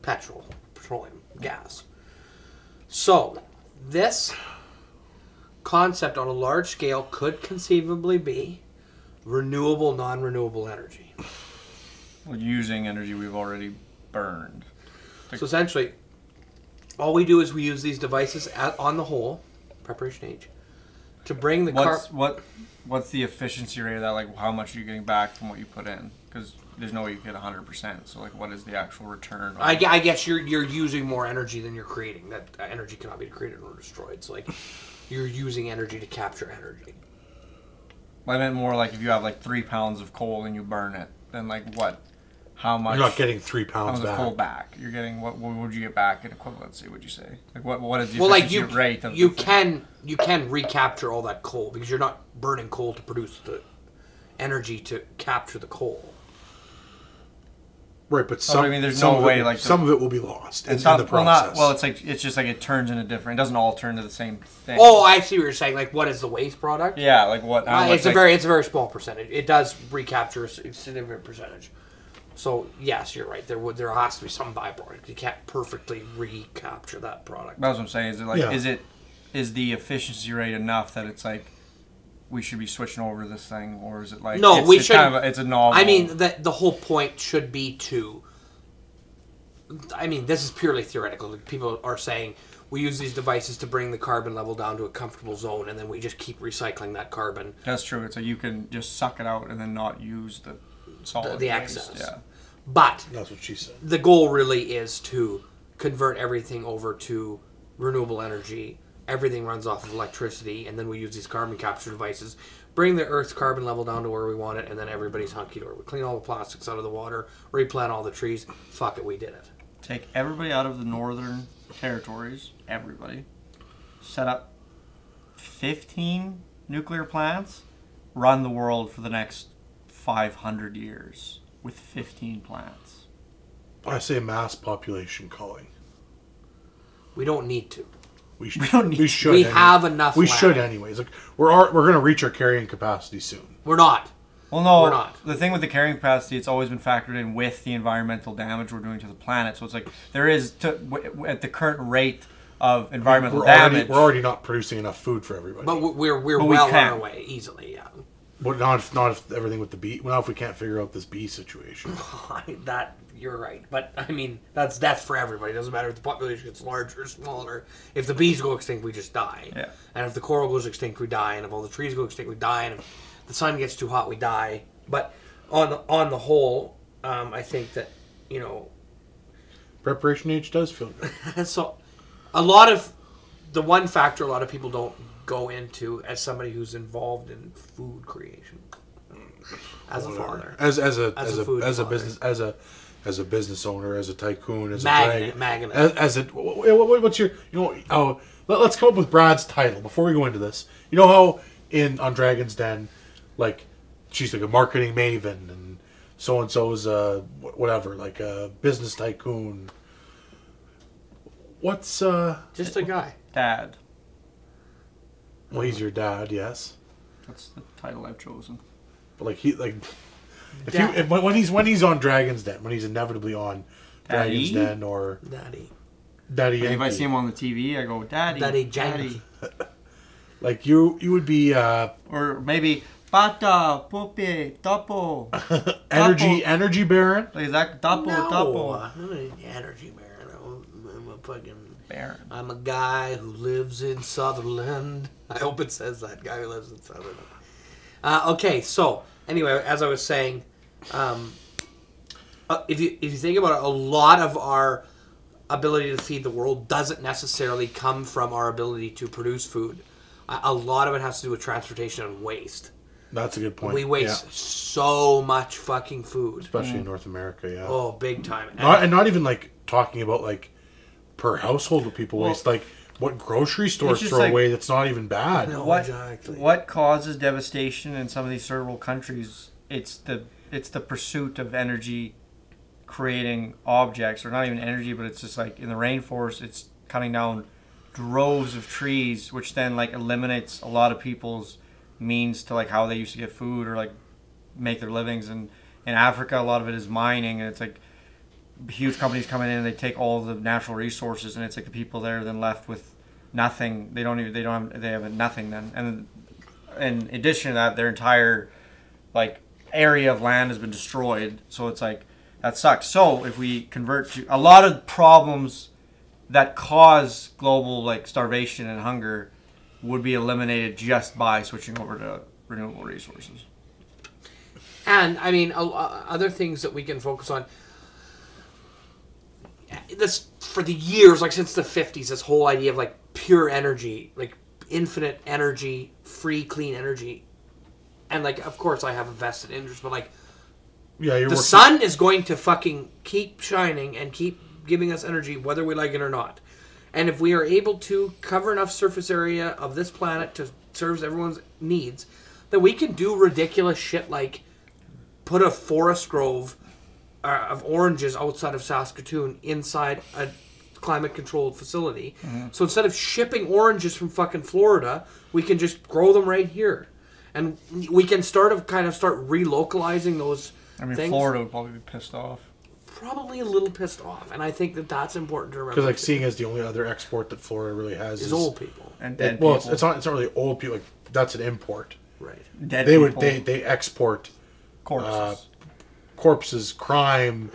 Petroleum, gas. So, this concept on a large scale could conceivably be renewable, non-renewable energy. Well, using energy we've already burned. So essentially, all we do is we use these devices on the whole, preparation age, to bring the What's the efficiency rate of that? Like, how much are you getting back from what you put in? Because there's no way you get 100%. So, like, what is the actual return? I guess you're using more energy than you're creating. That energy cannot be created or destroyed. So, like, you're using energy to capture energy. I meant more like if you have, like, 3 pounds of coal and you burn it, then, like, what? How much? You're not getting 3 pounds back. Of coal back. You're getting, what would you get back in equivalency, would you say? Like, what is the efficiency rate of you can recapture all that coal because you're not burning coal to produce the energy to capture the coal. Right, but some, there's no way like some of it will be lost in the Well, process. it's just like it turns into different. It doesn't all turn to the same thing. Oh, I see what you're saying. Like, what is the waste product? Yeah, like what? It's a very small percentage. It does recapture a significant percentage. So yes, you're right. There has to be some byproduct. You can't perfectly recapture that product. That's what I'm saying. Is it like is the efficiency rate enough that it's like we should be switching over to this thing, or is it like no? We should. It's a novel. I mean, the whole point should be to. I mean, this is purely theoretical. Like, people are saying we use these devices to bring the carbon level down to a comfortable zone, and then we just keep recycling that carbon. That's true. It's like you can just suck it out and then not use the solid the waste. excess. Yeah. But that's what she said. The goal really is to convert everything over to renewable energy. Everything runs off of electricity, and then we use these carbon capture devices, bring the Earth's carbon level down to where we want it, and then everybody's hunky-dory. We clean all the plastics out of the water, replant all the trees. Fuck it, we did it. Take everybody out of the northern territories, everybody. Set up 15 nuclear plants, run the world for the next 500 years with 15 plants. I say mass population calling. We don't need to. We should. We have enough. We land. should anyways. Like we're going to reach our carrying capacity soon. We're not. Well, no, we're not. The thing with the carrying capacity, it's always been factored in with the environmental damage we're doing to the planet. So it's like there is at the current rate of environmental damage. We're already not producing enough food for everybody. But we're well on our way easily. Yeah. But not if everything with the bee. Well, not if we can't figure out this bee situation. That you're right, but I mean that's for everybody. It doesn't matter if the population gets larger or smaller. If the bees go extinct, we just die. Yeah. And if the coral goes extinct, we die. And if all the trees go extinct, we die. And if the sun gets too hot, we die. But on the whole, I think that preparation age does feel good. So, a lot of the one factor a lot of people don't go into as somebody who's involved in food creation, as a father, as a business owner, as a tycoon, as what's your let's come up with Brad's title before we go into this. You know how on Dragon's Den, like she's like a marketing maven and so's whatever, like a business tycoon. What's just a guy? Dad. Well, he's your dad, yes. That's the title I've chosen. But when he's on Dragon's Den, when he's inevitably on Dragon's Den or Daddy If I see him on the TV, I go Daddy. Like you would be or maybe Pata, Pope, Topo. energy baron. Like, is that Topo? Energy baron. I'm a fucking baron. I'm a guy who lives in Sutherland. I hope it says that guy who lives in Sutherland. Okay, so anyway, as I was saying, if you think about it, a lot of our ability to feed the world doesn't necessarily come from our ability to produce food. A lot of it has to do with transportation and waste. That's a good point. We waste so much fucking food. Especially in North America, yeah. Oh, big time. And not even like talking about like per household what people waste. Like what grocery stores throw like, away that's not even bad. No, What causes devastation in some of these third world countries? It's the pursuit of energy creating objects, or not even energy, but it's just like in the rainforest, it's cutting down droves of trees, which then like eliminates a lot of people's means to like how they used to get food or like make their livings. And in Africa, a lot of it is mining, and it's like huge companies come in and they take all the natural resources, and it's like the people there are then left with nothing. They have nothing then. And in addition to that, their entire like area of land has been destroyed. So it's like that sucks. So if we convert to a lot of problems that cause global like starvation and hunger would be eliminated just by switching over to renewable resources. And I mean, other things that we can focus on. This for the years, like since the 50s, this whole idea of like pure energy, like infinite energy, free, clean energy, and like of course I have a vested interest, but like the sun is going to fucking keep shining and keep giving us energy whether we like it or not. And if we are able to cover enough surface area of this planet to serve everyone's needs, then we can do ridiculous shit like put a forest grove of oranges outside of Saskatoon inside a climate-controlled facility. Mm-hmm. So instead of shipping oranges from fucking Florida, we can just grow them right here. And we can start relocalizing those things. Florida would probably be pissed off. Probably a little pissed off, and I think that's important to remember. Because like seeing as the only other export that Florida really has is old people and dead people. Well, it's not really old people. Like that's an import. Right. Dead people. They export corpses, crime,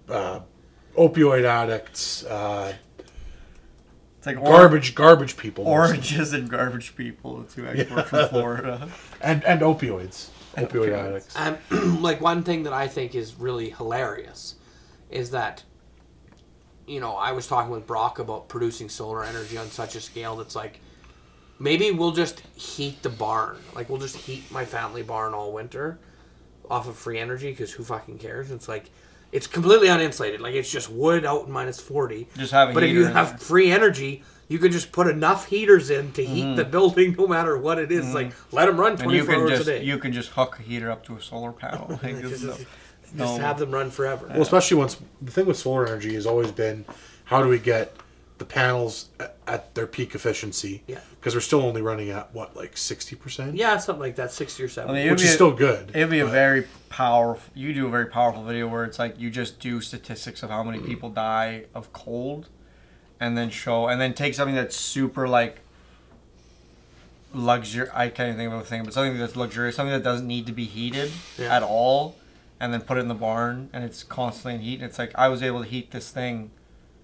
opioid addicts. It's like garbage people. Oranges and garbage people to export from Florida, and opioids. Opioid addicts. Like one thing that I think is really hilarious is that, you know, I was talking with Brock about producing solar energy on such a scale that's like, maybe we'll just heat the barn. Like we'll just heat my family barn all winter off of free energy because who fucking cares? It's like, it's completely uninsulated. Like it's just wood out in minus 40. Just have a But if you have free energy, you can just put enough heaters in to heat the building no matter what it is. Mm-hmm. Like, let them run 24 hours a day. You can just hook a heater up to a solar panel. Like, just have them run forever. Well, especially once... The thing with solar energy has always been, how do we get the panels at their peak efficiency? Yeah. Because we're still only running at, what, like 60%? Yeah, something like that, 60 or 70. I mean, which is still good. It'd be a very powerful... You do a very powerful video where it's like you just do statistics of how many people die of cold, and then take something that's super like luxury. I can't even think of a thing, but something that's luxurious, something that doesn't need to be heated at all, and then put it in the barn, and it's constantly in heat. And it's like I was able to heat this thing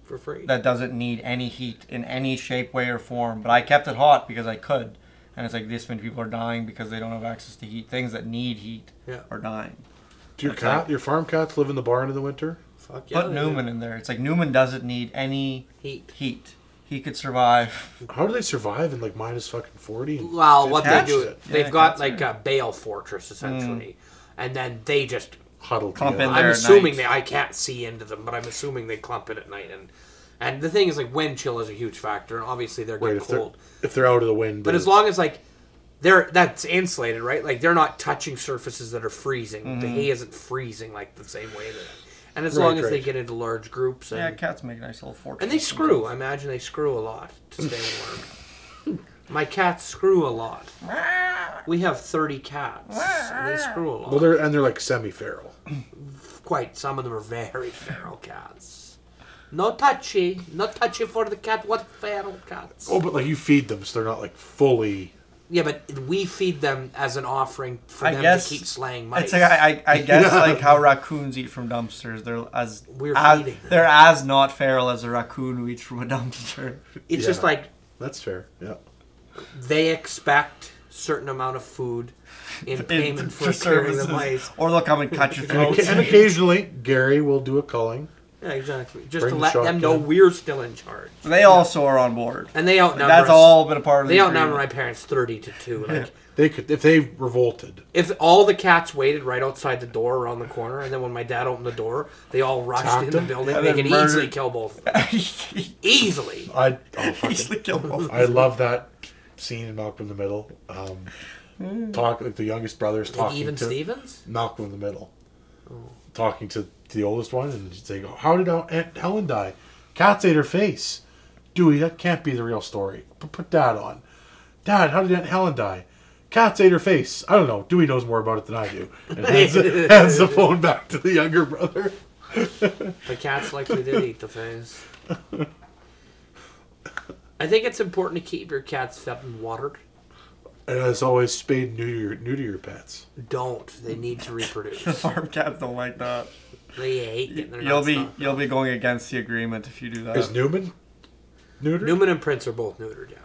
for free that doesn't need any heat in any shape, way, or form. But I kept it hot because I could, and it's like this many people are dying because they don't have access to heat. Things that need heat are dying. Do your farm cats live in the barn in the winter? Fuck yeah, put Newman in there. It's like Newman doesn't need any heat. He could survive. How do they survive in like minus fucking 40? Well, what they do, they've got like a bale fortress essentially, and then they just huddle clump together. in there. I'm assuming I can't see into them, but I'm assuming they clump in at night. And the thing is, like, wind chill is a huge factor, and obviously they're getting cold. If they're out of the wind, but as long as like that's insulated, right? Like they're not touching surfaces that are freezing. Mm-hmm. The hay isn't freezing like the same way that. And as long as they get into large groups. And, cats make a nice little fortress. And they screw. I imagine they screw a lot to stay warm. My cats screw a lot. We have 30 cats. And they screw a lot. Well, they're like semi-feral. Quite. Some of them are very feral cats. No touchy for the cat. What feral cats? Oh, but like you feed them, so they're not like fully... Yeah, but we feed them as an offering for them to keep slaying mice. It's like I guess like how raccoons eat from dumpsters. They're as not feral as a raccoon who eats from a dumpster. It's just like that's fair. Yeah, they expect certain amount of food in payment for carrying the mice, or they'll come and cut your throat. And occasionally, Gary will do a culling. Yeah, exactly. Just Bring to the let them shotgun. know we're still in charge. They also are on board. And they outnumber That's us. all been a part of They the outnumber my agreement. parents 30-2. Like, They could, if they revolted. if all the cats waited right outside the door around the corner, and then when my dad opened the door, they all rushed Tapped in the them? building, And they then could murdered- easily kill both. Easily. Easily kill both. I love that scene in Malcolm in the Middle. Talk like the youngest brother's Like talking even to Stevens? Malcolm in the Middle, talking to the oldest one, and he's saying, "How did Aunt Helen die? Cats ate her face." Dewey, that can't be the real story. Put Dad on. Dad, how did Aunt Helen die? Cats ate her face. I don't know. Dewey knows more about it than I do. And hands the phone back to the younger brother. The cats likely did eat the face. I think it's important to keep your cats fed and watered. And as always, spade new to your pets. Don't. They need to reproduce. Farm cats don't like that. They hate getting their You'll nuts be done. you'll be going against the agreement if you do that. Is Newman neutered? Newman and Prince are both neutered, yeah.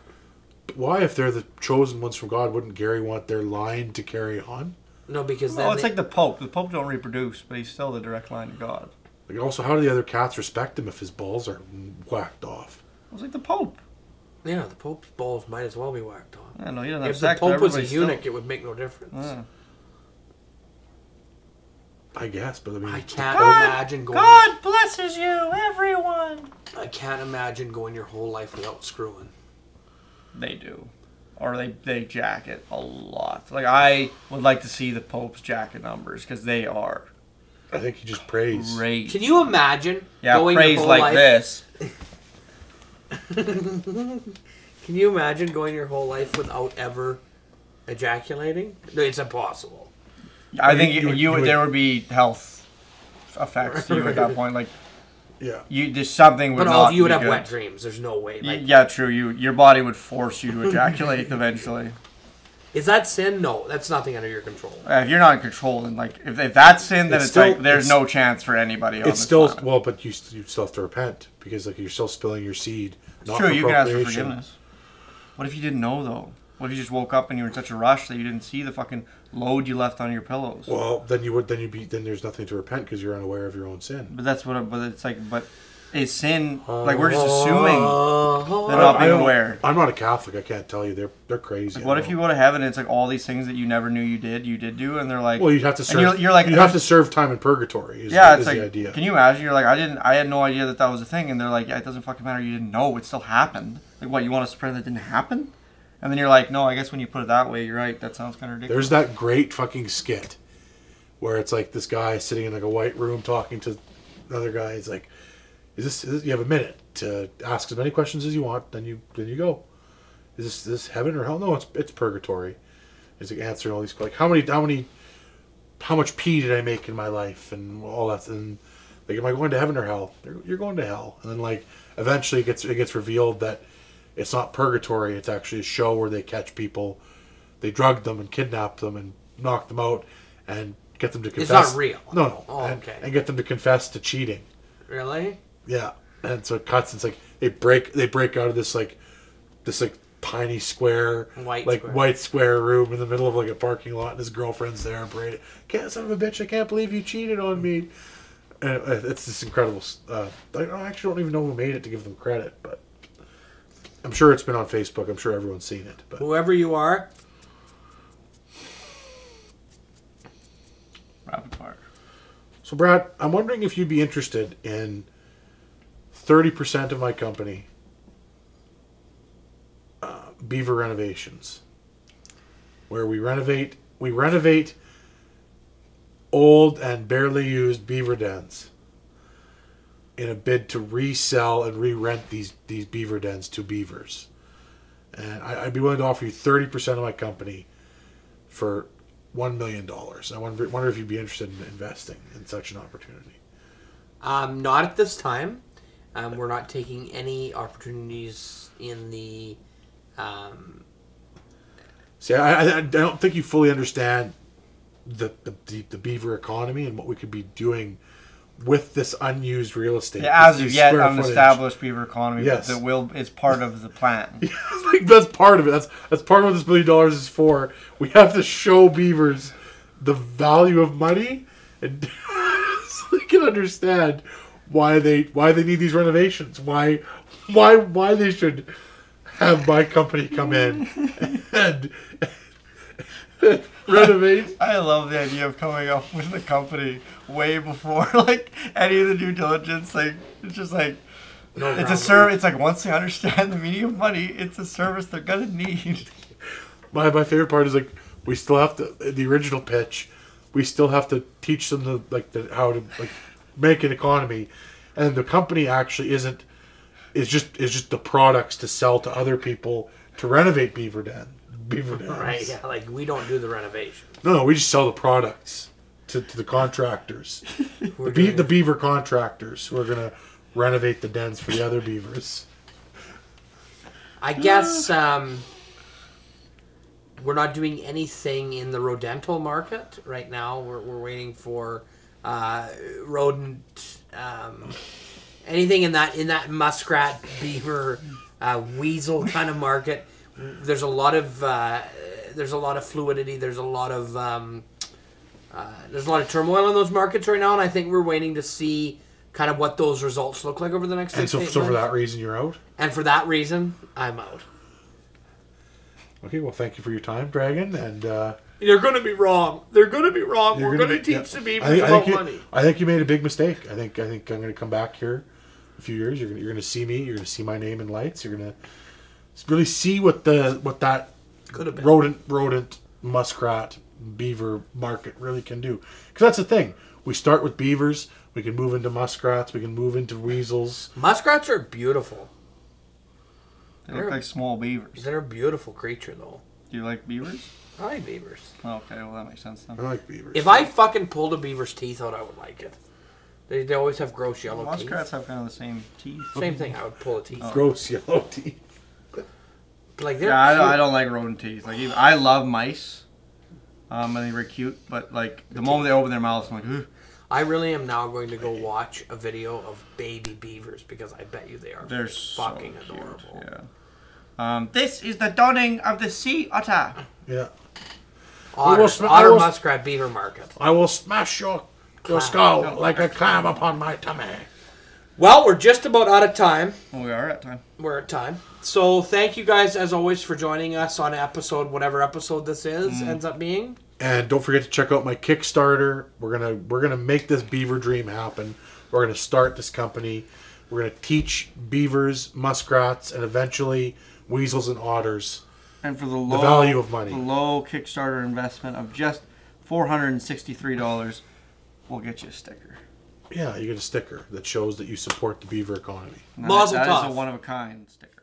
Why, if they're the chosen ones from God, wouldn't Gary want their line to carry on? No, because Well, then it's they, like the Pope. The Pope don't reproduce, but he's still the direct line to God. Like, also, how do the other cats respect him if his balls are whacked off? It's like the Pope. yeah, the Pope's balls might as well be whacked off. I know he doesn't have If the sex. but Pope was a everybody's eunuch, still- it would make no difference. Yeah. I guess, but I mean, I can't imagine going. God blesses you, everyone. I can't imagine going your whole life without screwing. They do. Or they jack it a lot. Like, I would like to see the Pope's jacket numbers, because they are I think he just prays. great. Can you imagine Yeah, going praise your whole like life? this. Can you imagine going your whole life without ever ejaculating? No, it's impossible. I think you would- there would be health effects to you at that point. Like, Yeah. just something would But not all of you would be have good. wet dreams. There's no way. Like, Yeah, true. Your body would force you to ejaculate eventually. is that sin? No, that's nothing under your control. If you're not in control, then like if that's sin, then It's it's still- like there's it's- no chance for anybody on It's this still, planet. well, but you still have to repent because like you're still spilling your seed. It's Not true. for You can ask for procreation. forgiveness. What if you didn't know though? What if you just woke up and you were in such a rush that you didn't see the fucking load you left on your pillows? Well, then there's nothing to repent because you're unaware of your own sin. But that's what. But it's like. But is sin like we're just assuming they're I not being don't- aware? I'm not a Catholic. I can't tell you. They're crazy. Like, what if you go to heaven and it's like all these things that you never knew you did do, and they're like, Well, you'd have to and serve. you're like, you'd have to serve time in purgatory. yeah, Is it's like, the idea. can you imagine? You're like, I had no idea that was a thing, and they're like, yeah, it doesn't fucking matter. You didn't know it still happened. Like, what you want us to pretend that didn't happen? And then you're like, no, I guess when you put it that way, you're right. That sounds kind of ridiculous. There's that great fucking skit where it's like this guy sitting in like a white room talking to another guy. He's like, "Is this you have a minute to ask as many questions as you want? Then you go. Is this heaven or hell? No, it's purgatory." He's like answering all these like how much pee did I make in my life and all that, and like, am I going to heaven or hell? You're going to hell. And then like eventually it gets revealed that it's not purgatory. It's actually a show where they catch people, they drug them and kidnap them and knock them out and get them to confess. It's not real. No. Oh, okay. And get them to confess to cheating. Really? Yeah. And so it cuts. It's like they break out of this tiny square, white square room in the middle of like a parking lot, and his girlfriend's there and braided. Son of a bitch! I can't believe you cheated on me. And it's this incredible. I actually don't even know who made it to give them credit, but I'm sure it's been on Facebook. I'm sure everyone's seen it. But Whoever you are, rapid fire. so, Brad, I'm wondering if you'd be interested in 30% of my company, Beaver Renovations, where we renovate old and barely used beaver dens in a bid to resell and re-rent these beaver dens to beavers. And I'd be willing to offer you 30% of my company for $1 million. I wonder if you'd be interested in investing in such an opportunity. not at this time. We're not taking any opportunities in the. See, I don't think you fully understand the beaver economy and what we could be doing with this unused real estate. Yeah, as this of yet, square footage. unestablished beaver economy, Yes. but that is part of the plan. Like, that's part of it. That's part of what this $1 million is for. We have to show beavers the value of money, and so they can understand why they need these renovations. Why they should have my company come in and renovate. I love the idea of coming up with the company way before like any of the due diligence. Like it's just like it's a service. It's like once they understand the meaning of money, it's a service they're gonna need. My favorite part is like we still have to the original pitch. We still have to teach them how to like make an economy, and the company actually is just the products to sell to other people to renovate beaver dens. Right, yeah, like we don't do the renovation. No, we just sell the products to the contractors. the beaver contractors who are going to renovate the dens for the other beavers. I guess we're not doing anything in the rodental market right now. We're waiting for rodent, anything in that muskrat, beaver, weasel kind of market. There's a lot of fluidity. There's a lot of turmoil in those markets right now, and I think we're waiting to see kind of what those results look like over the next 6 to 8 months. So for that reason, you're out. And for that reason, I'm out. Okay, well, thank you for your time, Dragon, and they're going to be wrong. They're going to be wrong. We're going to teach the beavers about money. I think you made a big mistake. I think I'm going to come back here in a few years. You're going to see me. You're going to see my name in lights. You're going to really see what that could have been rodent muskrat beaver market really can do. Because that's the thing. We start with beavers. We can move into muskrats. We can move into weasels. Muskrats are beautiful. They look like small beavers. They're a beautiful creature, though. Do you like beavers? I like beavers. Oh, okay, well that makes sense then. I like beavers. If I fucking pulled a beaver's teeth out, I would like it. They always have gross yellow teeth. Muskrats have kind of the same teeth. Same thing. I would pull a teeth. Gross yellow teeth. Like they're I don't like rodent teeth. Like I love mice, and they're very cute. But like the moment they open their mouths, I'm like, ugh. I really am now going to go watch a video of baby beavers because I bet you they're fucking so adorable. Yeah. This is the dawning of the sea otter. Yeah. Otter muskrat beaver market. I will smash your skull like a clam upon my tummy. Well, we're just about out of time. Well, we are at time. We're at time. So thank you guys, as always, for joining us on whatever episode this ends up being. And don't forget to check out my Kickstarter. We're gonna make this beaver dream happen. We're gonna start this company. We're gonna teach beavers, muskrats, and eventually weasels and otters. And for the value of money, the low Kickstarter investment of just $463, we'll get you a sticker. Yeah, you get a sticker that shows that you support the beaver economy. Mazel tov. That is a one-of-a-kind sticker.